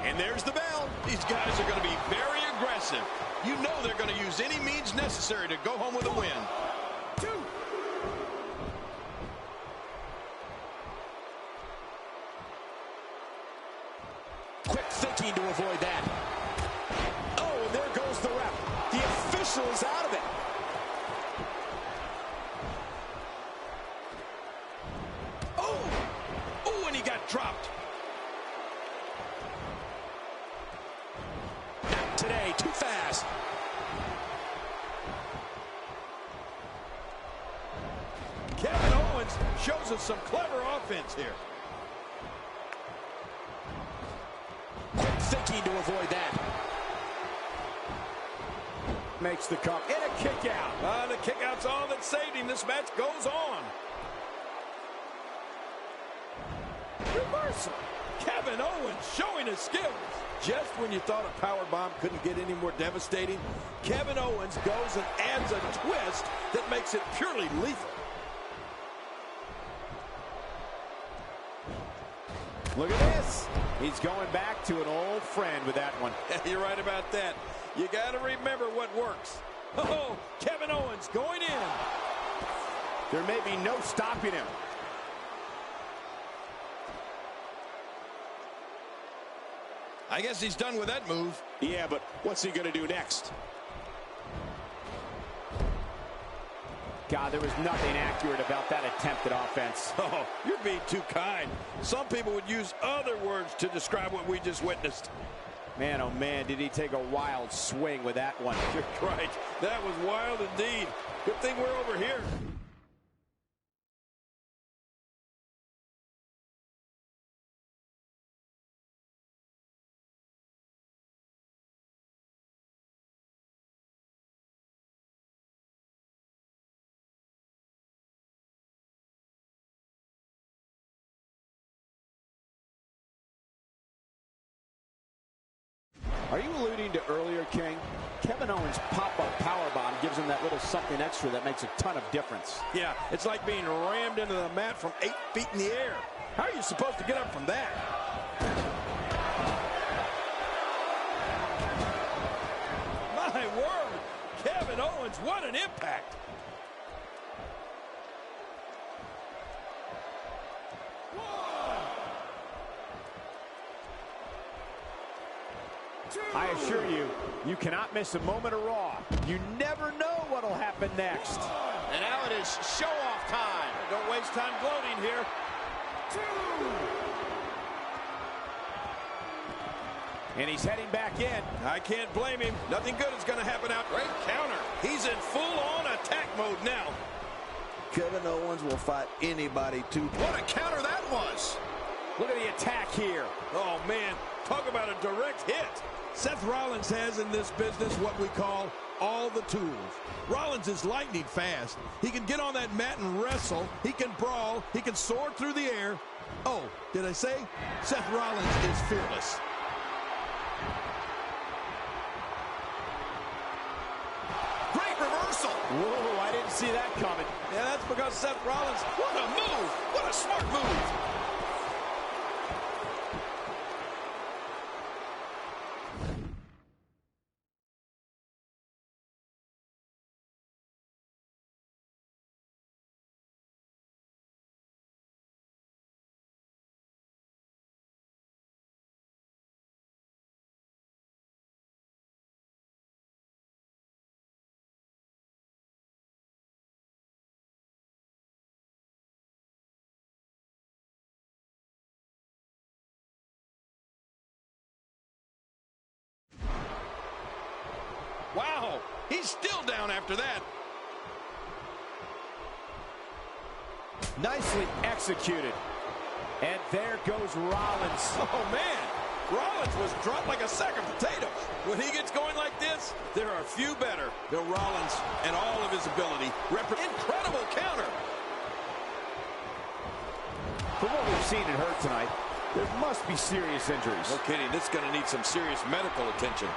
And there's the bell. These guys are going to be very aggressive. You know they're going to use any means necessary to go home with a win. 2. Quick thinking to avoid that. Oh, and there goes the ref. The official is out of it. Oh, and he got dropped. Not today, too fast. Kevin Owens shows us some clever offense here. Quick thinking to avoid that. Makes the cover. And a kick out. The kick out's all that saved him. This match goes on. Reversal. Kevin Owens showing his skills. Just when you thought a powerbomb couldn't get any more devastating, Kevin Owens goes and adds a twist that makes it purely lethal. Look at this. He's going back to an old friend with that one. You're right about that. You got to remember what works. Oh, Kevin Owens going in. There may be no stopping him. I guess he's done with that move. Yeah, but what's he going to do next? God, there was nothing accurate about that attempt at offense. Oh, you're being too kind. Some people would use other words to describe what we just witnessed. Man, oh man, did he take a wild swing with that one. You're right. That was wild indeed. Good thing we're over here. Are you alluding to earlier, King? Kevin Owens' pop-up powerbomb gives him that little something extra that makes a ton of difference. Yeah, it's like being rammed into the mat from 8 feet in the air. How are you supposed to get up from that? My word! Kevin Owens, what an impact! I assure you, you cannot miss a moment of Raw. You never know what'll happen next. And now it is show-off time. Don't waste time gloating here. 2. And he's heading back in. I can't blame him. Nothing good is going to happen out. Great counter. He's in full-on attack mode now. Kevin Owens will fight anybody to. What a counter that was. Look at the attack here. Oh, man. Talk about a direct hit. Seth Rollins has in this business what we call all the tools. Rollins is lightning fast. He can get on that mat and wrestle. He can brawl. He can soar through the air. Oh, did I say? Seth Rollins is fearless. Great reversal. Whoa, I didn't see that coming. Yeah, that's because Seth Rollins, what a move. What a smart move. Wow, he's still down after that. Nicely executed. And there goes Rollins. Oh, man. Rollins was dropped like a sack of potatoes. When he gets going like this, there are few better than Rollins and all of his ability. Incredible counter. From what we've seen and heard tonight, there must be serious injuries. No kidding. This is going to need some serious medical attention.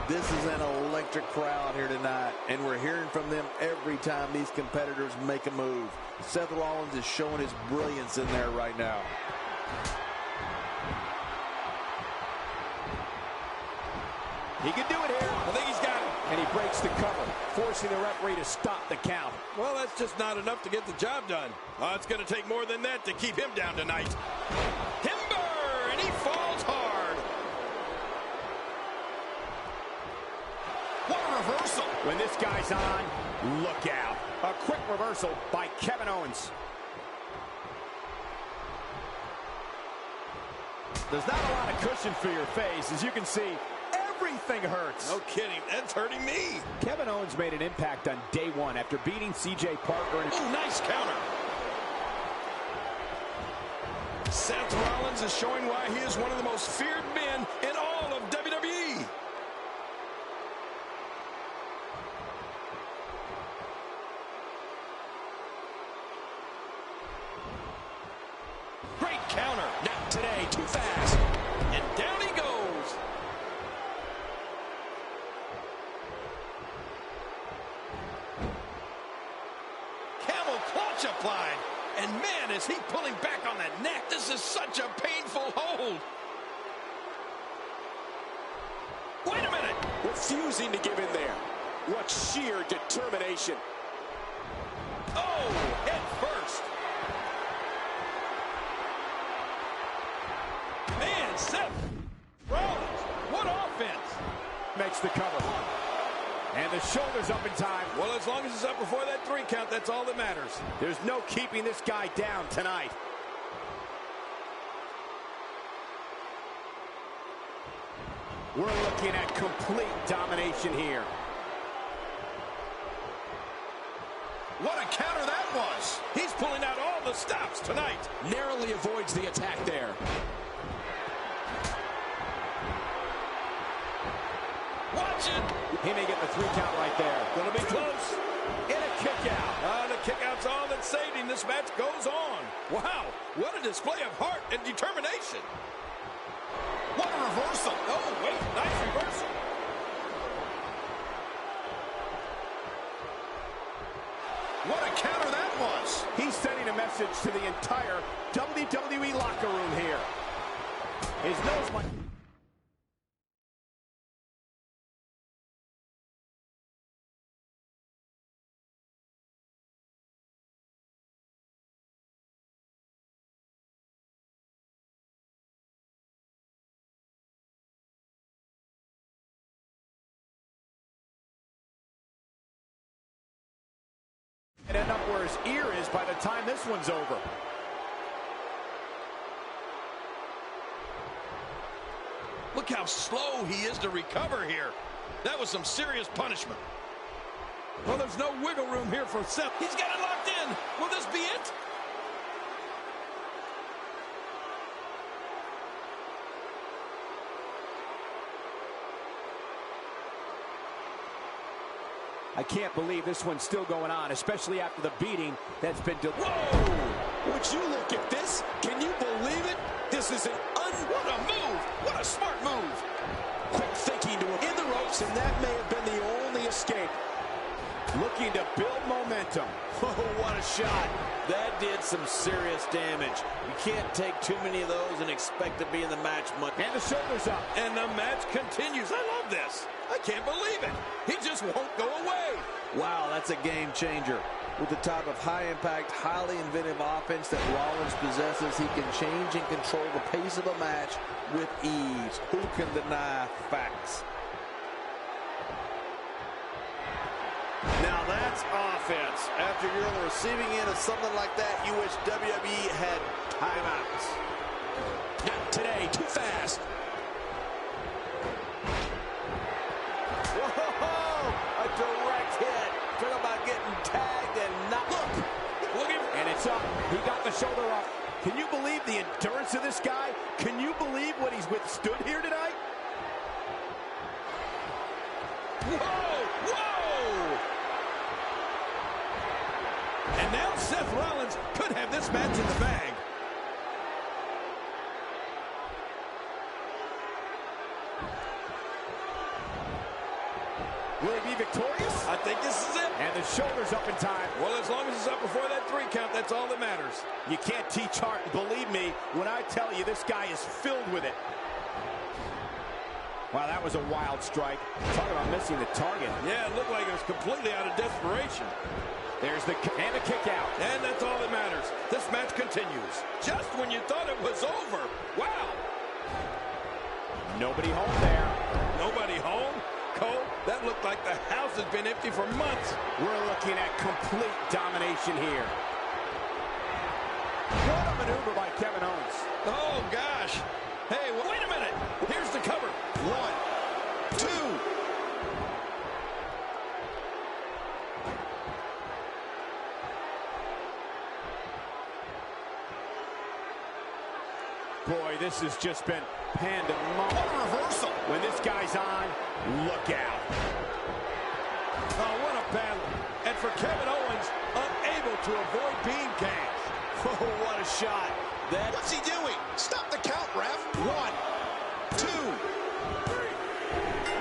This is an electric crowd here tonight, and we're hearing from them every time these competitors make a move. Seth Rollins is showing his brilliance in there right now. He can do it here. I think he's got it. And he breaks the cover, forcing the referee to stop the count. Well, that's just not enough to get the job done. It's going to take more than that to keep him down tonight. Timber, and he falls hard. What a reversal. When this guy's on, look out. A quick reversal by Kevin Owens. There's not a lot of cushion for your face. As you can see, everything hurts. No kidding. That's hurting me. Kevin Owens made an impact on day one after beating C.J. Parker. Oh, nice counter. Seth Rollins is showing why he is one of the most feared men in all of WWE. Great counter. Not today. Too fast. And down he goes. Camel clutch applied. And man, is he pulling back on that neck. This is such a painful hold. Wait a minute. Refusing to give in there. What sheer determination. Oh, head first. Man, Seth Rollins, what offense. Makes the cover. And the shoulder's up in time. Well, as long as it's up before that 3 count, that's all that matters. There's no keeping this guy down tonight. We're looking at complete domination here. What a counter that was. He's pulling out all the stops tonight. Narrowly avoids the attack there. Watch it. He may get the 3 count right there. Gonna be close. And a kick out. The kick out's all that saved him. This match goes on. Wow, what a display of heart and determination. What a counter that was. He's sending a message to the entire WWE locker room here. His nose might... and end up where his ear is by the time this one's over. Look how slow he is to recover here. That was some serious punishment. Well, there's no wiggle room here for Seth. He's got it locked in. Will this be it? I can't believe this one's still going on, especially after the beating that's been... Whoa! Would you look at this? Can you believe it? This is what a move! What a smart move! Quick thinking to him in the ropes, and that may have been the only escape. Looking to build momentum. Oh, what a shot. That did some serious damage. You can't take too many of those and expect to be in the match much. And the shoulders up. And the match continues. I love this. I can't believe it. He just won't go away. Wow, that's a game changer. With the type of high-impact, highly inventive offense that Rollins possesses, he can change and control the pace of a match with ease. Who can deny facts? Now that's offense. After you're on the receiving end of something like that, you wish WWE had timeouts. Not today, too fast. Whoa! A direct hit. Talk about getting tagged and not... Look at... And it's up. He got the shoulder up. Can you believe the endurance of this guy? Can you believe what he's withstood here tonight? Whoa! Whoa! And now Seth Rollins could have this match in the bag. Will he be victorious? I think this is it. And the shoulder's up in time. Well, as long as it's up before that 3 count, that's all that matters. You can't teach heart. Believe me when I tell you this guy is filled with it. Wow, that was a wild strike. Talk about missing the target. Yeah, it looked like it was completely out of desperation. There's the kick out. And that's all that matters. This match continues. Just when you thought it was over. Wow. Nobody home there. Nobody home? Cole, that looked like the house has been empty for months. We're looking at complete domination here. What a maneuver by Kevin Owens. Oh, gosh. Hey, well, wait a minute. Here's the cover. 1, 2. Boy, this has just been pandemonium. What a reversal. When this guy's on, look out. Oh, what a battle. And for Kevin Owens, unable to avoid being cashed. Oh, what a shot. What's he doing? Stop the count, ref. 1, 2.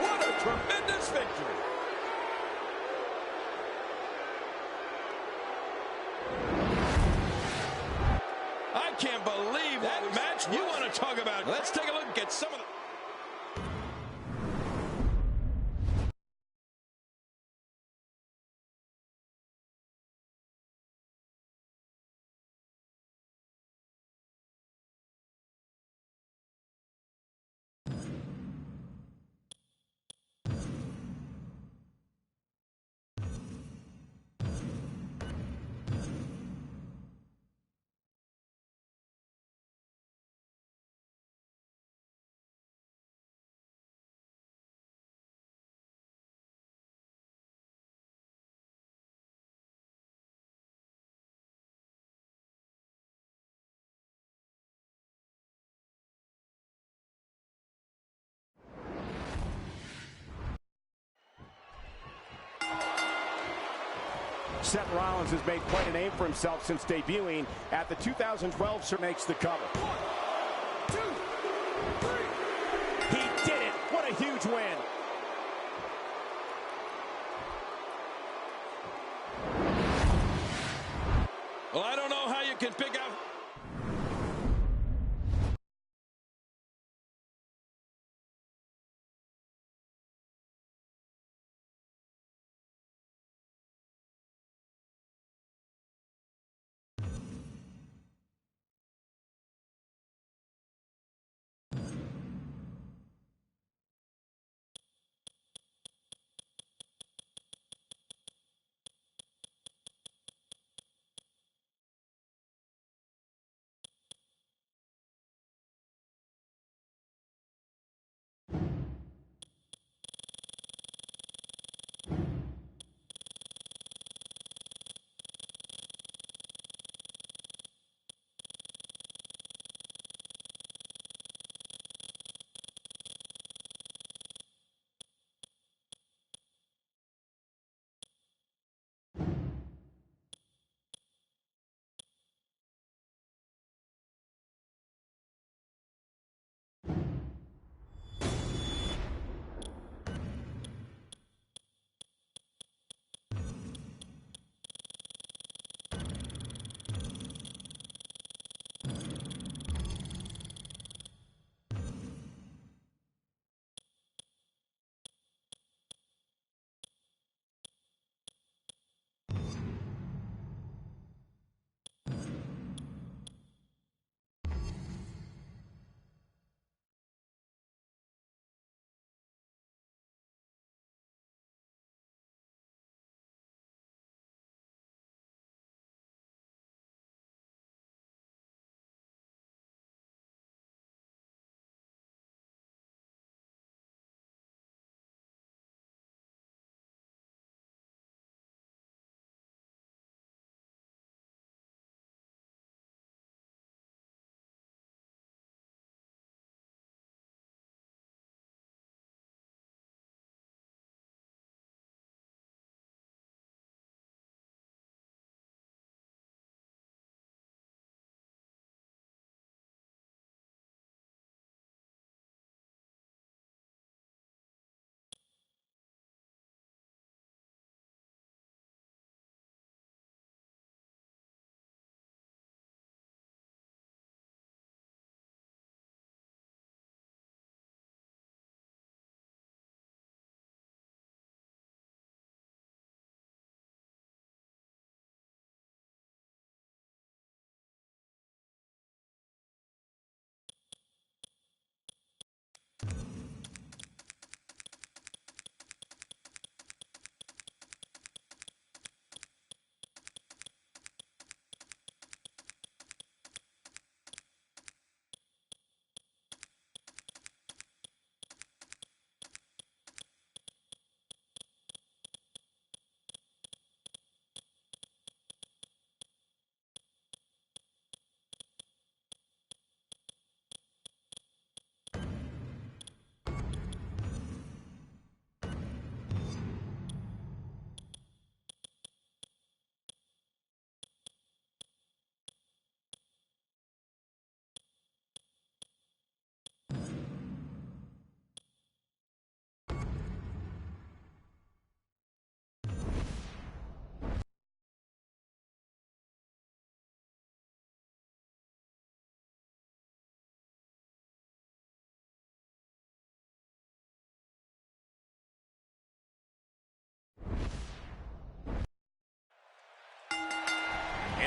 What a tremendous victory. I can't believe that match. You want to talk about. Let's take a look at some of the... Seth Rollins has made quite a name for himself since debuting at the 2012 Sir makes the cover. 1, 2, 3. He did it. What a huge win.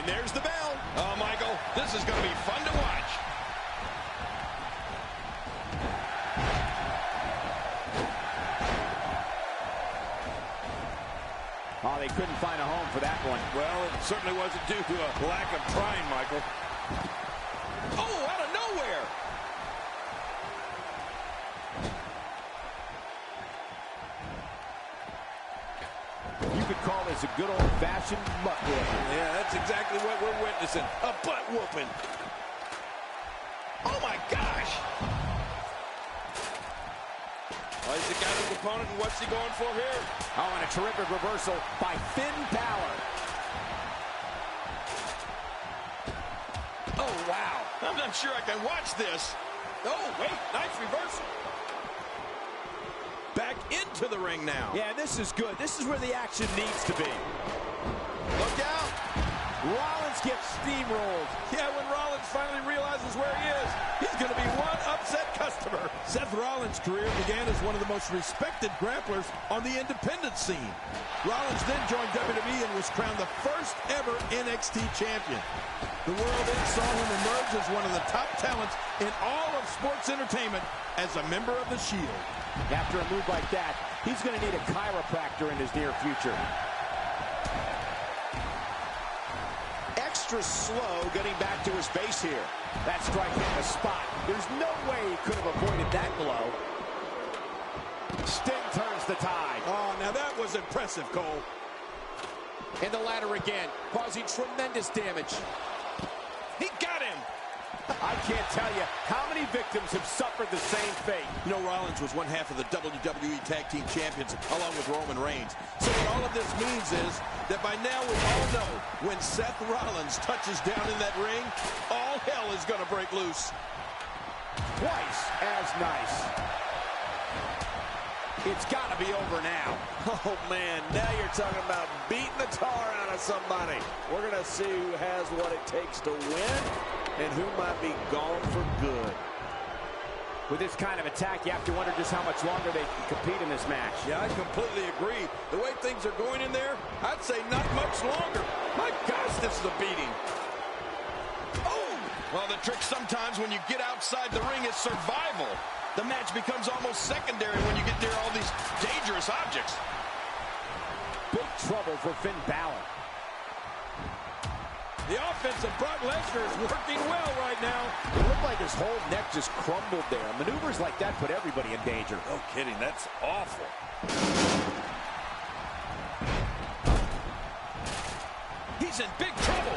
And there's the bell. Oh, Michael, this is going to be fun to watch. Oh, they couldn't find a home for that one. Well, it certainly wasn't due to a lack of trying, Michael. Oh, out of nowhere. You could call this a good old-fashioned butt whooping. Yeah, that's exactly what we're witnessing. A butt whooping. Oh, my gosh. Oh, he's got his opponent, and what's he going for here? Oh, and a terrific reversal by Finn Balor. Oh, wow. I'm not sure I can watch this. Oh, wait, nice reversal. Back into the ring now. Yeah, this is good. This is where the action needs to be. Look out. Rollins gets steamrolled. Yeah, when Rollins finally realizes where he is, he's going to be one upset customer. Seth Rollins' career began as one of the most respected grapplers on the independent scene. Rollins then joined WWE and was crowned the first ever NXT champion. The world then saw him emerge as one of the top talents in all of sports entertainment as a member of the Shield. After a move like that, he's going to need a chiropractor in his near future. Extra slow getting back to his base here. That strike hit the spot. There's no way he could have avoided that blow. Sting turns the tide. Oh, now that was impressive, Cole. And the ladder again, causing tremendous damage. He got him. I can't tell you how many victims have suffered the same fate. You know, Rollins was one half of the WWE Tag Team Champions along with Roman Reigns. So what all of this means is that by now we all know when Seth Rollins touches down in that ring, all hell is going to break loose. Twice as nice. It's got to be over now. Oh, man, now you're talking about beating the tar out of somebody. We're going to see who has what it takes to win and who might be gone for good. With this kind of attack, you have to wonder just how much longer they can compete in this match. Yeah, I completely agree. The way things are going in there, I'd say not much longer. My gosh, this is a beating. Oh! Well, the trick sometimes when you get outside the ring is survival. The match becomes almost secondary when you get near all these dangerous objects. Big trouble for Finn Balor. The offense of Brock Lesnar is working well right now. It looked like his whole neck just crumbled there. Maneuvers like that put everybody in danger. No kidding, that's awful. He's in big trouble.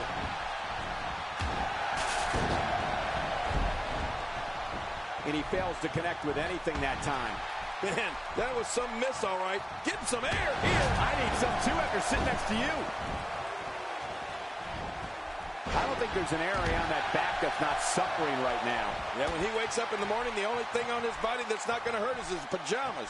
And he fails to connect with anything that time. Man, that was some miss, all right. Getting some air here. I need some too after sitting next to you. I don't think there's an area on that back that's not suffering right now. Yeah, when he wakes up in the morning, the only thing on his body that's not going to hurt is his pajamas.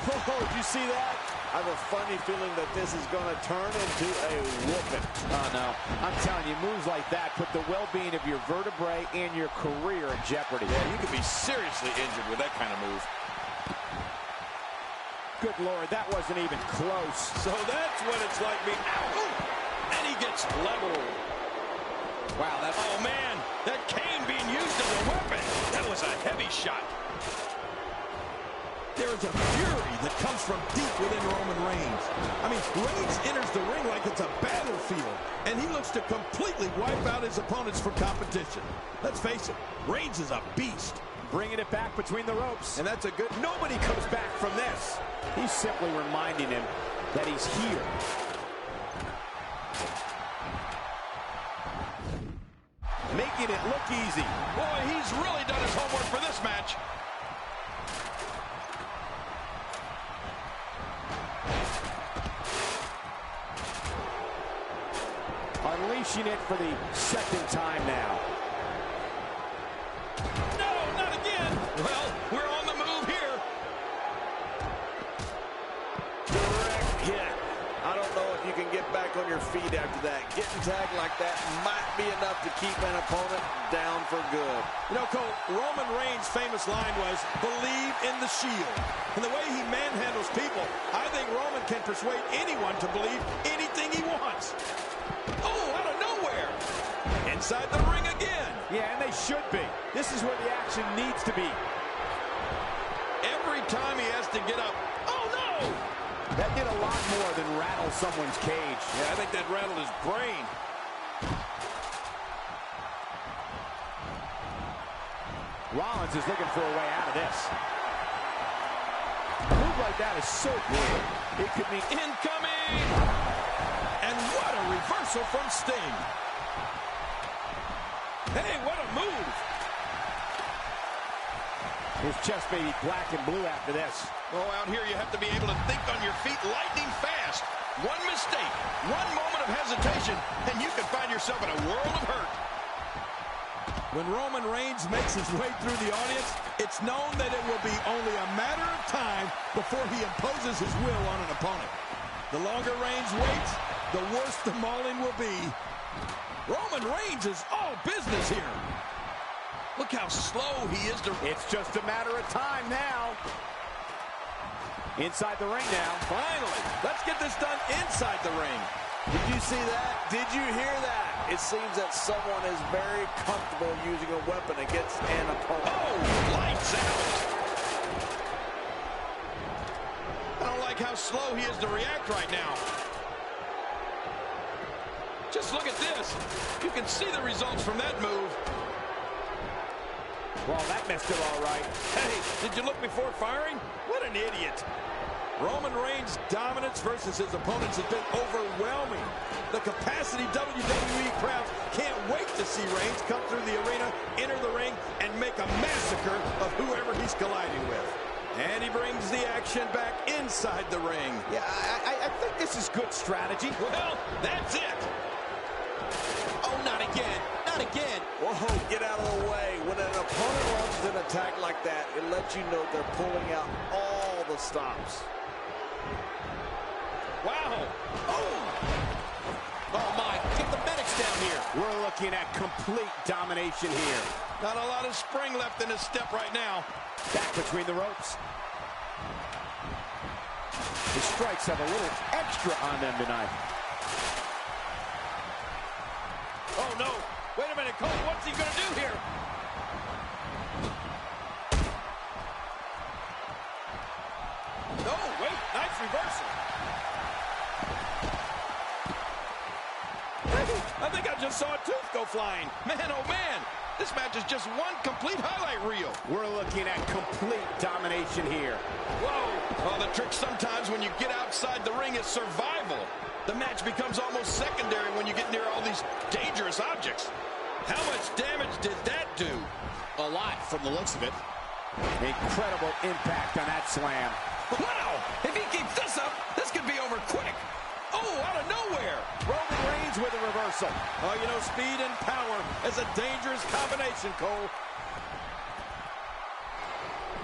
Oh, did you see that? I have a funny feeling that this is going to turn into a whooping. Oh, no. I'm telling you, moves like that put the well-being of your vertebrae and your career in jeopardy. Yeah, you could be seriously injured with that kind of move. Good Lord, that wasn't even close. So that's what it's like being out. And he gets leveled. Wow, that's... Oh, man, that cane being used as a weapon. That was a heavy shot. There is a fury that comes from deep within Roman Reigns. I mean, Reigns enters the ring like it's a battlefield, and he looks to completely wipe out his opponents for competition. Let's face it, Reigns is a beast. Bringing it back between the ropes. And that's a good... Nobody comes back from this. He's simply reminding him that he's here. Making it look easy. Boy, he's really done his homework for this match. Unleashing it for the second time now. No, not again. Well, we're on the move here. Direct hit. I don't know if you can get back on your feet after that. Getting tagged like that might be enough to keep an opponent down for good. You know, Cole, Roman Reigns' famous line was, "Believe in the Shield." And the way he manhandles people, I think Roman can persuade anyone to believe anything he wants. Oh, out of nowhere. Inside the ring again. Yeah, and they should be. This is where the action needs to be. Every time he has to get up. Oh, no! That did a lot more than rattle someone's cage. Yeah, I think that rattled his brain. Rollins is looking for a way out of this. A move like that is so good. It could mean Incoming! And what a reversal from Sting. Hey, what a move! his chest may be black and blue after this. Oh, out here you have to be able to think on your feet lightning fast. One mistake, one moment of hesitation, and you can find yourself in a world of hurt. When Roman Reigns makes his way through the audience, it's known that it will be only a matter of time before he imposes his will on an opponent. The longer Reigns waits, the worse the mauling will be. Roman Reigns is all business here. Look how slow he is to... It's just a matter of time now. Inside the ring now. Finally, let's get this done inside the ring. Did you see that? Did you hear that? It seems that someone is very comfortable using a weapon against an opponent. Oh, lights out. I don't like how slow he is to react right now. Just look at this. You can see the results from that move. Well, that missed it all right. Hey, did you look before firing? What an idiot. Roman Reigns' dominance versus his opponents has been overwhelming. The capacity WWE crowds can't wait to see Reigns come through the arena, enter the ring, and make a massacre of whoever he's colliding with. And he brings the action back inside the ring. Yeah, I think this is good strategy. Well, that's it. Oh, not again. Not again. Whoa, get out of the way. When an opponent launches an attack like that, it lets you know they're pulling out all the stops. Wow. Oh. Oh, my. Get the medics down here. We're looking at complete domination here. Not a lot of spring left in his step right now. Back between the ropes. The strikes have a little extra on them tonight. Oh, no. Wait a minute, Cole. What's he going to do here? No, wait. Nice reversal. I think I just saw a tooth go flying. Man, oh, man. This match is just one complete highlight reel. We're looking at complete domination here. Whoa. Well, the trick sometimes when you get outside the ring is survival. The match becomes almost secondary when you get near all these dangerous objects. How much damage did that do? A lot from the looks of it. Incredible impact on that slam. Wow! If he keeps this up, this could be over quick. Oh, out of nowhere. Roman Reigns with a reversal. Oh, you know, speed and power is a dangerous combination, Cole.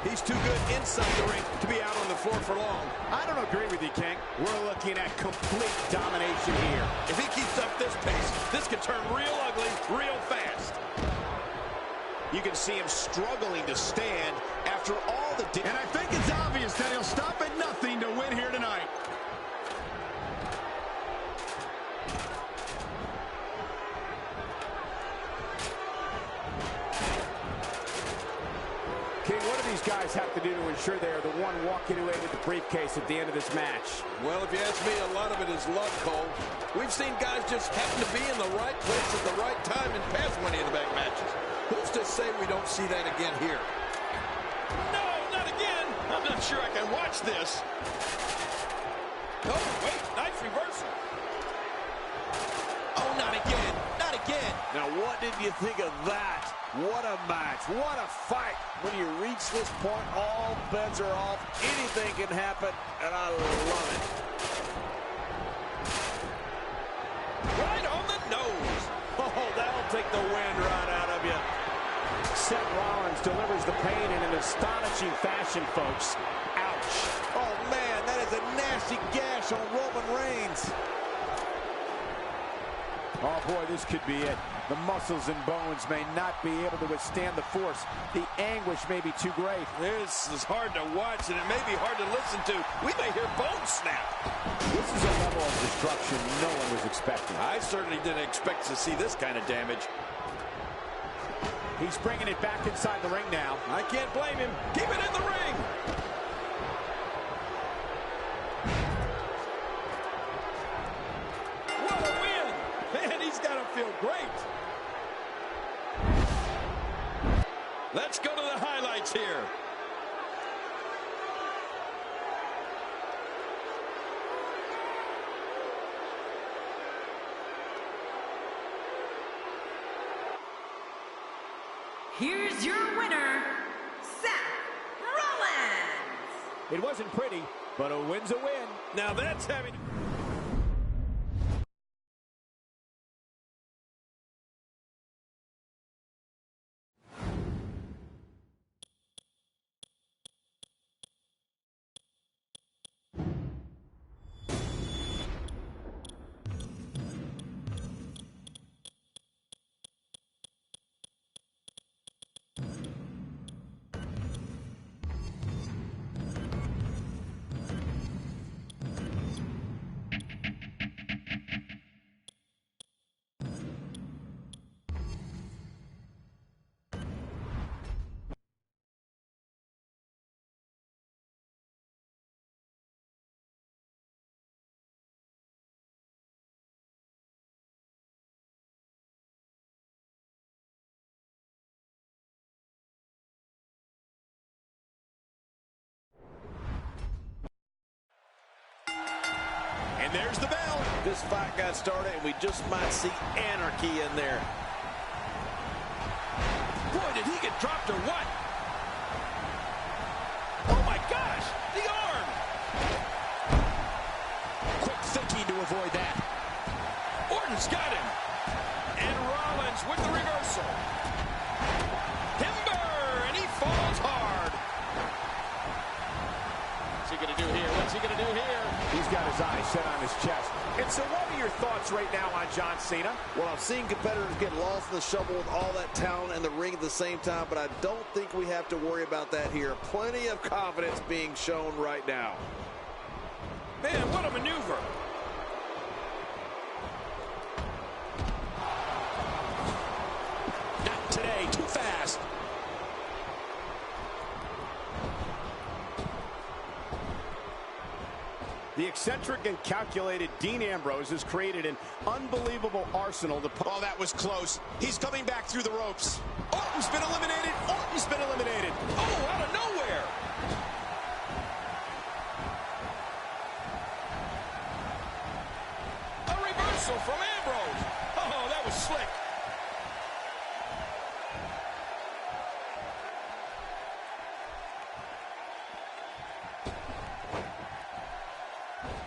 He's too good inside the ring to be out on the floor for long. I don't agree with you, King. We're looking at complete domination here. If he keeps up this pace, this could turn real ugly real fast. You can see him struggling to stand after all the... And I think it's obvious that he'll stop at nothing to win here tonight. King, what do these guys have to do to ensure they are the one walking away with the briefcase at the end of this match? Well, if you ask me, a lot of it is luck, Cole. We've seen guys just happen to be in the right place at the right time in past Money in the Bank matches. Who's to say we don't see that again here? No, not again. I'm not sure I can watch this. Oh, wait, nice reversal. Oh, not again, not again. Now, what did you think of that? What a match. What a fight. When you reach this point, all bets are off. Anything can happen, and I love it. Right on the nose. Oh, that'll take the wind right out of you. Seth Rollins delivers the pain in an astonishing fashion, folks. Ouch. Oh, man, that is a nasty gash on Roman Reigns. Oh, boy, this could be it. The muscles and bones may not be able to withstand the force. The anguish may be too great. This is hard to watch, and it may be hard to listen to. We may hear bones snap. This is a level of destruction no one was expecting. I certainly didn't expect to see this kind of damage. He's bringing it back inside the ring now. I can't blame him. Keep it in the ring. What a win! Man, he's got to feel great. Let's go to the highlights here. Here's your winner, Seth Rollins. It wasn't pretty, but a win's a win. Now that's having... And there's the bell. This fight got started, and we just might see anarchy in there. Boy, did he get dropped or what? Oh, my gosh! The arm! Quick thinking to avoid that. Orton's got him. And Rollins with the reversal. Timber! And he falls hard. What's he going to do here? What's he going to do here? He's got his eyes set on his chest. And so what are your thoughts right now on John Cena? Well, I've seen competitors get lost in the shuffle with all that talent in the ring at the same time, but I don't think we have to worry about that here. Plenty of confidence being shown right now. Man, what a maneuver. Not today, too fast. The eccentric and calculated Dean Ambrose has created an unbelievable arsenal to... Oh, that was close. He's coming back through the ropes. Orton's been eliminated. Orton's been eliminated. Oh, out of nowhere. A reversal from Ambrose. Oh, that was slick.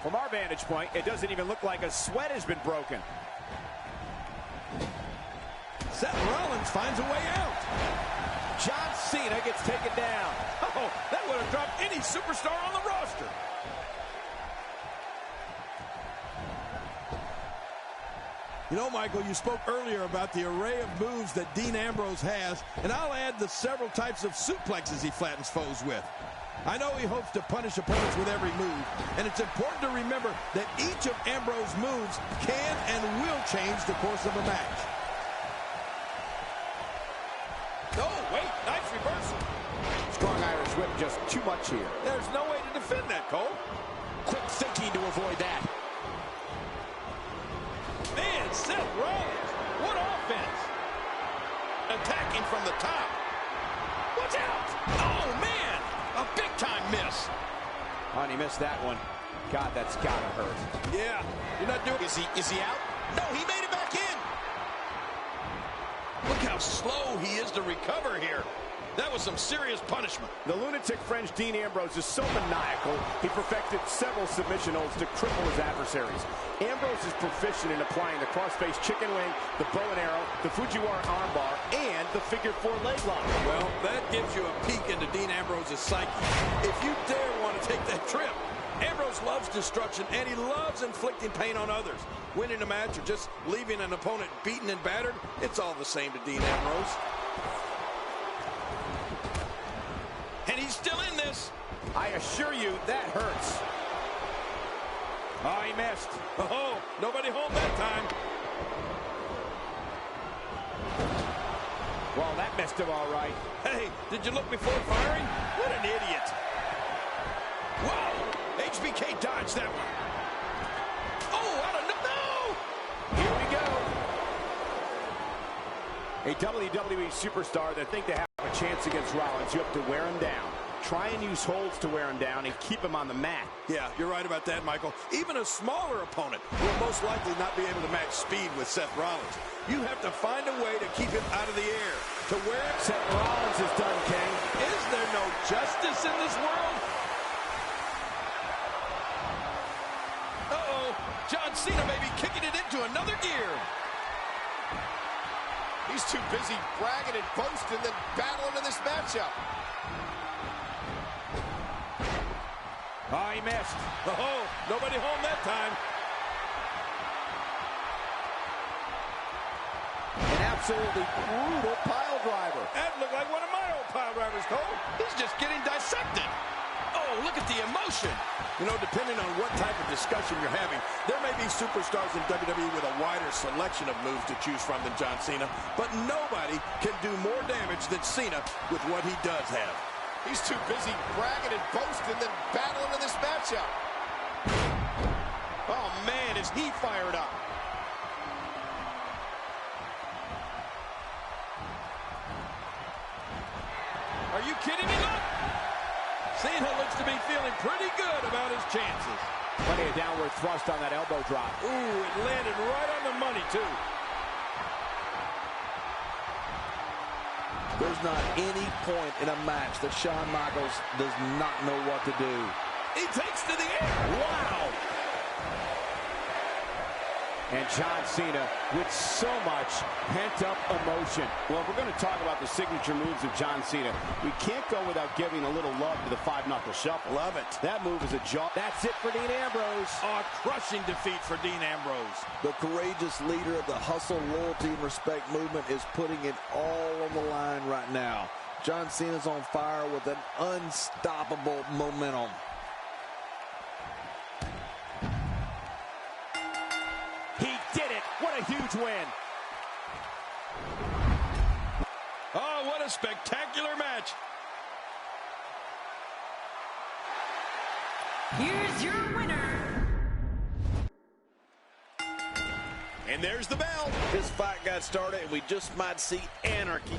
From our vantage point, it doesn't even look like a sweat has been broken. Seth Rollins finds a way out. John Cena gets taken down. Oh, that would have dropped any superstar on the roster. You know, Michael, you spoke earlier about the array of moves that Dean Ambrose has, and I'll add the several types of suplexes he flattens foes with. I know he hopes to punish opponents with every move, and it's important to remember that each of Ambrose's moves can and will change the course of a match. Oh, wait, nice reversal. Strong Irish whip, just too much here. There's no way to defend that, Cole. Quick thinking to avoid that. Man, Seth Rollins, what offense. Attacking from the top. Watch out. Oh, man. A big-time miss. Oh, and he missed that one. God, that's gotta hurt. Yeah, you're not doing... Is he out? No, he made it back in. Look how slow he is to recover here. That was some serious punishment. The lunatic French Dean Ambrose is so maniacal, he perfected several submission holds to cripple his adversaries. Ambrose is proficient in applying the crossface chicken wing, the bow and arrow, the Fujiwara armbar, and the figure 4 leg lock. Well, that gives you a peek into Dean Ambrose's psyche. If you dare want to take that trip, Ambrose loves destruction, and he loves inflicting pain on others. Winning a match or just leaving an opponent beaten and battered, it's all the same to Dean Ambrose. And he's still in this. I assure you, that hurts. Oh, he missed. Oh, nobody home that time. Well, that missed him all right. Hey, did you look before firing? What an idiot. Wow, HBK dodged that one. Oh, I don't know. Here we go. A WWE superstar that think they have a chance against Rollins, you have to wear him down. Try and use holds to wear him down and keep him on the mat. Yeah, you're right about that, Michael. Even a smaller opponent will most likely not be able to match speed with Seth Rollins. You have to find a way to keep him out of the air. To where Seth Rollins is done, King. Is there no justice in this world? Uh-oh. John Cena may be kicking it into another gear. He's too busy bragging and boasting than battling in this matchup. Oh, he missed. Oh, nobody home that time. An absolutely brutal pile driver. That looked like one of my old pile drivers, Cole. He's just getting dissected. Oh, look at the emotion. You know, depending on what type of discussion you're having, there may be superstars in WWE with a wider selection of moves to choose from than John Cena, but nobody can do more damage than Cena with what he does have. He's too busy bragging and boasting than battling in this matchup. Oh, man, is he fired up. Are you kidding me? Look! Cena looks to be feeling pretty good about his chances. Plenty of downward thrust on that elbow drop. Ooh, it landed right on the money, too. There's not any point in a match that Shawn Michaels does not know what to do. He takes to the air. Wow! And John Cena with so much pent-up emotion. Well, if we're going to talk about the signature moves of John Cena, we can't go without giving a little love to the five-knuckle shuffle. Love it. That move is a jaw. That's it for Dean Ambrose. A crushing defeat for Dean Ambrose. The courageous leader of the hustle, loyalty, and respect movement is putting it all on the line right now. John Cena's on fire with an unstoppable momentum. He did it. What a huge win. Oh, what a spectacular match. Here's your winner. And there's the bell. This fight got started, and we just might see anarchy.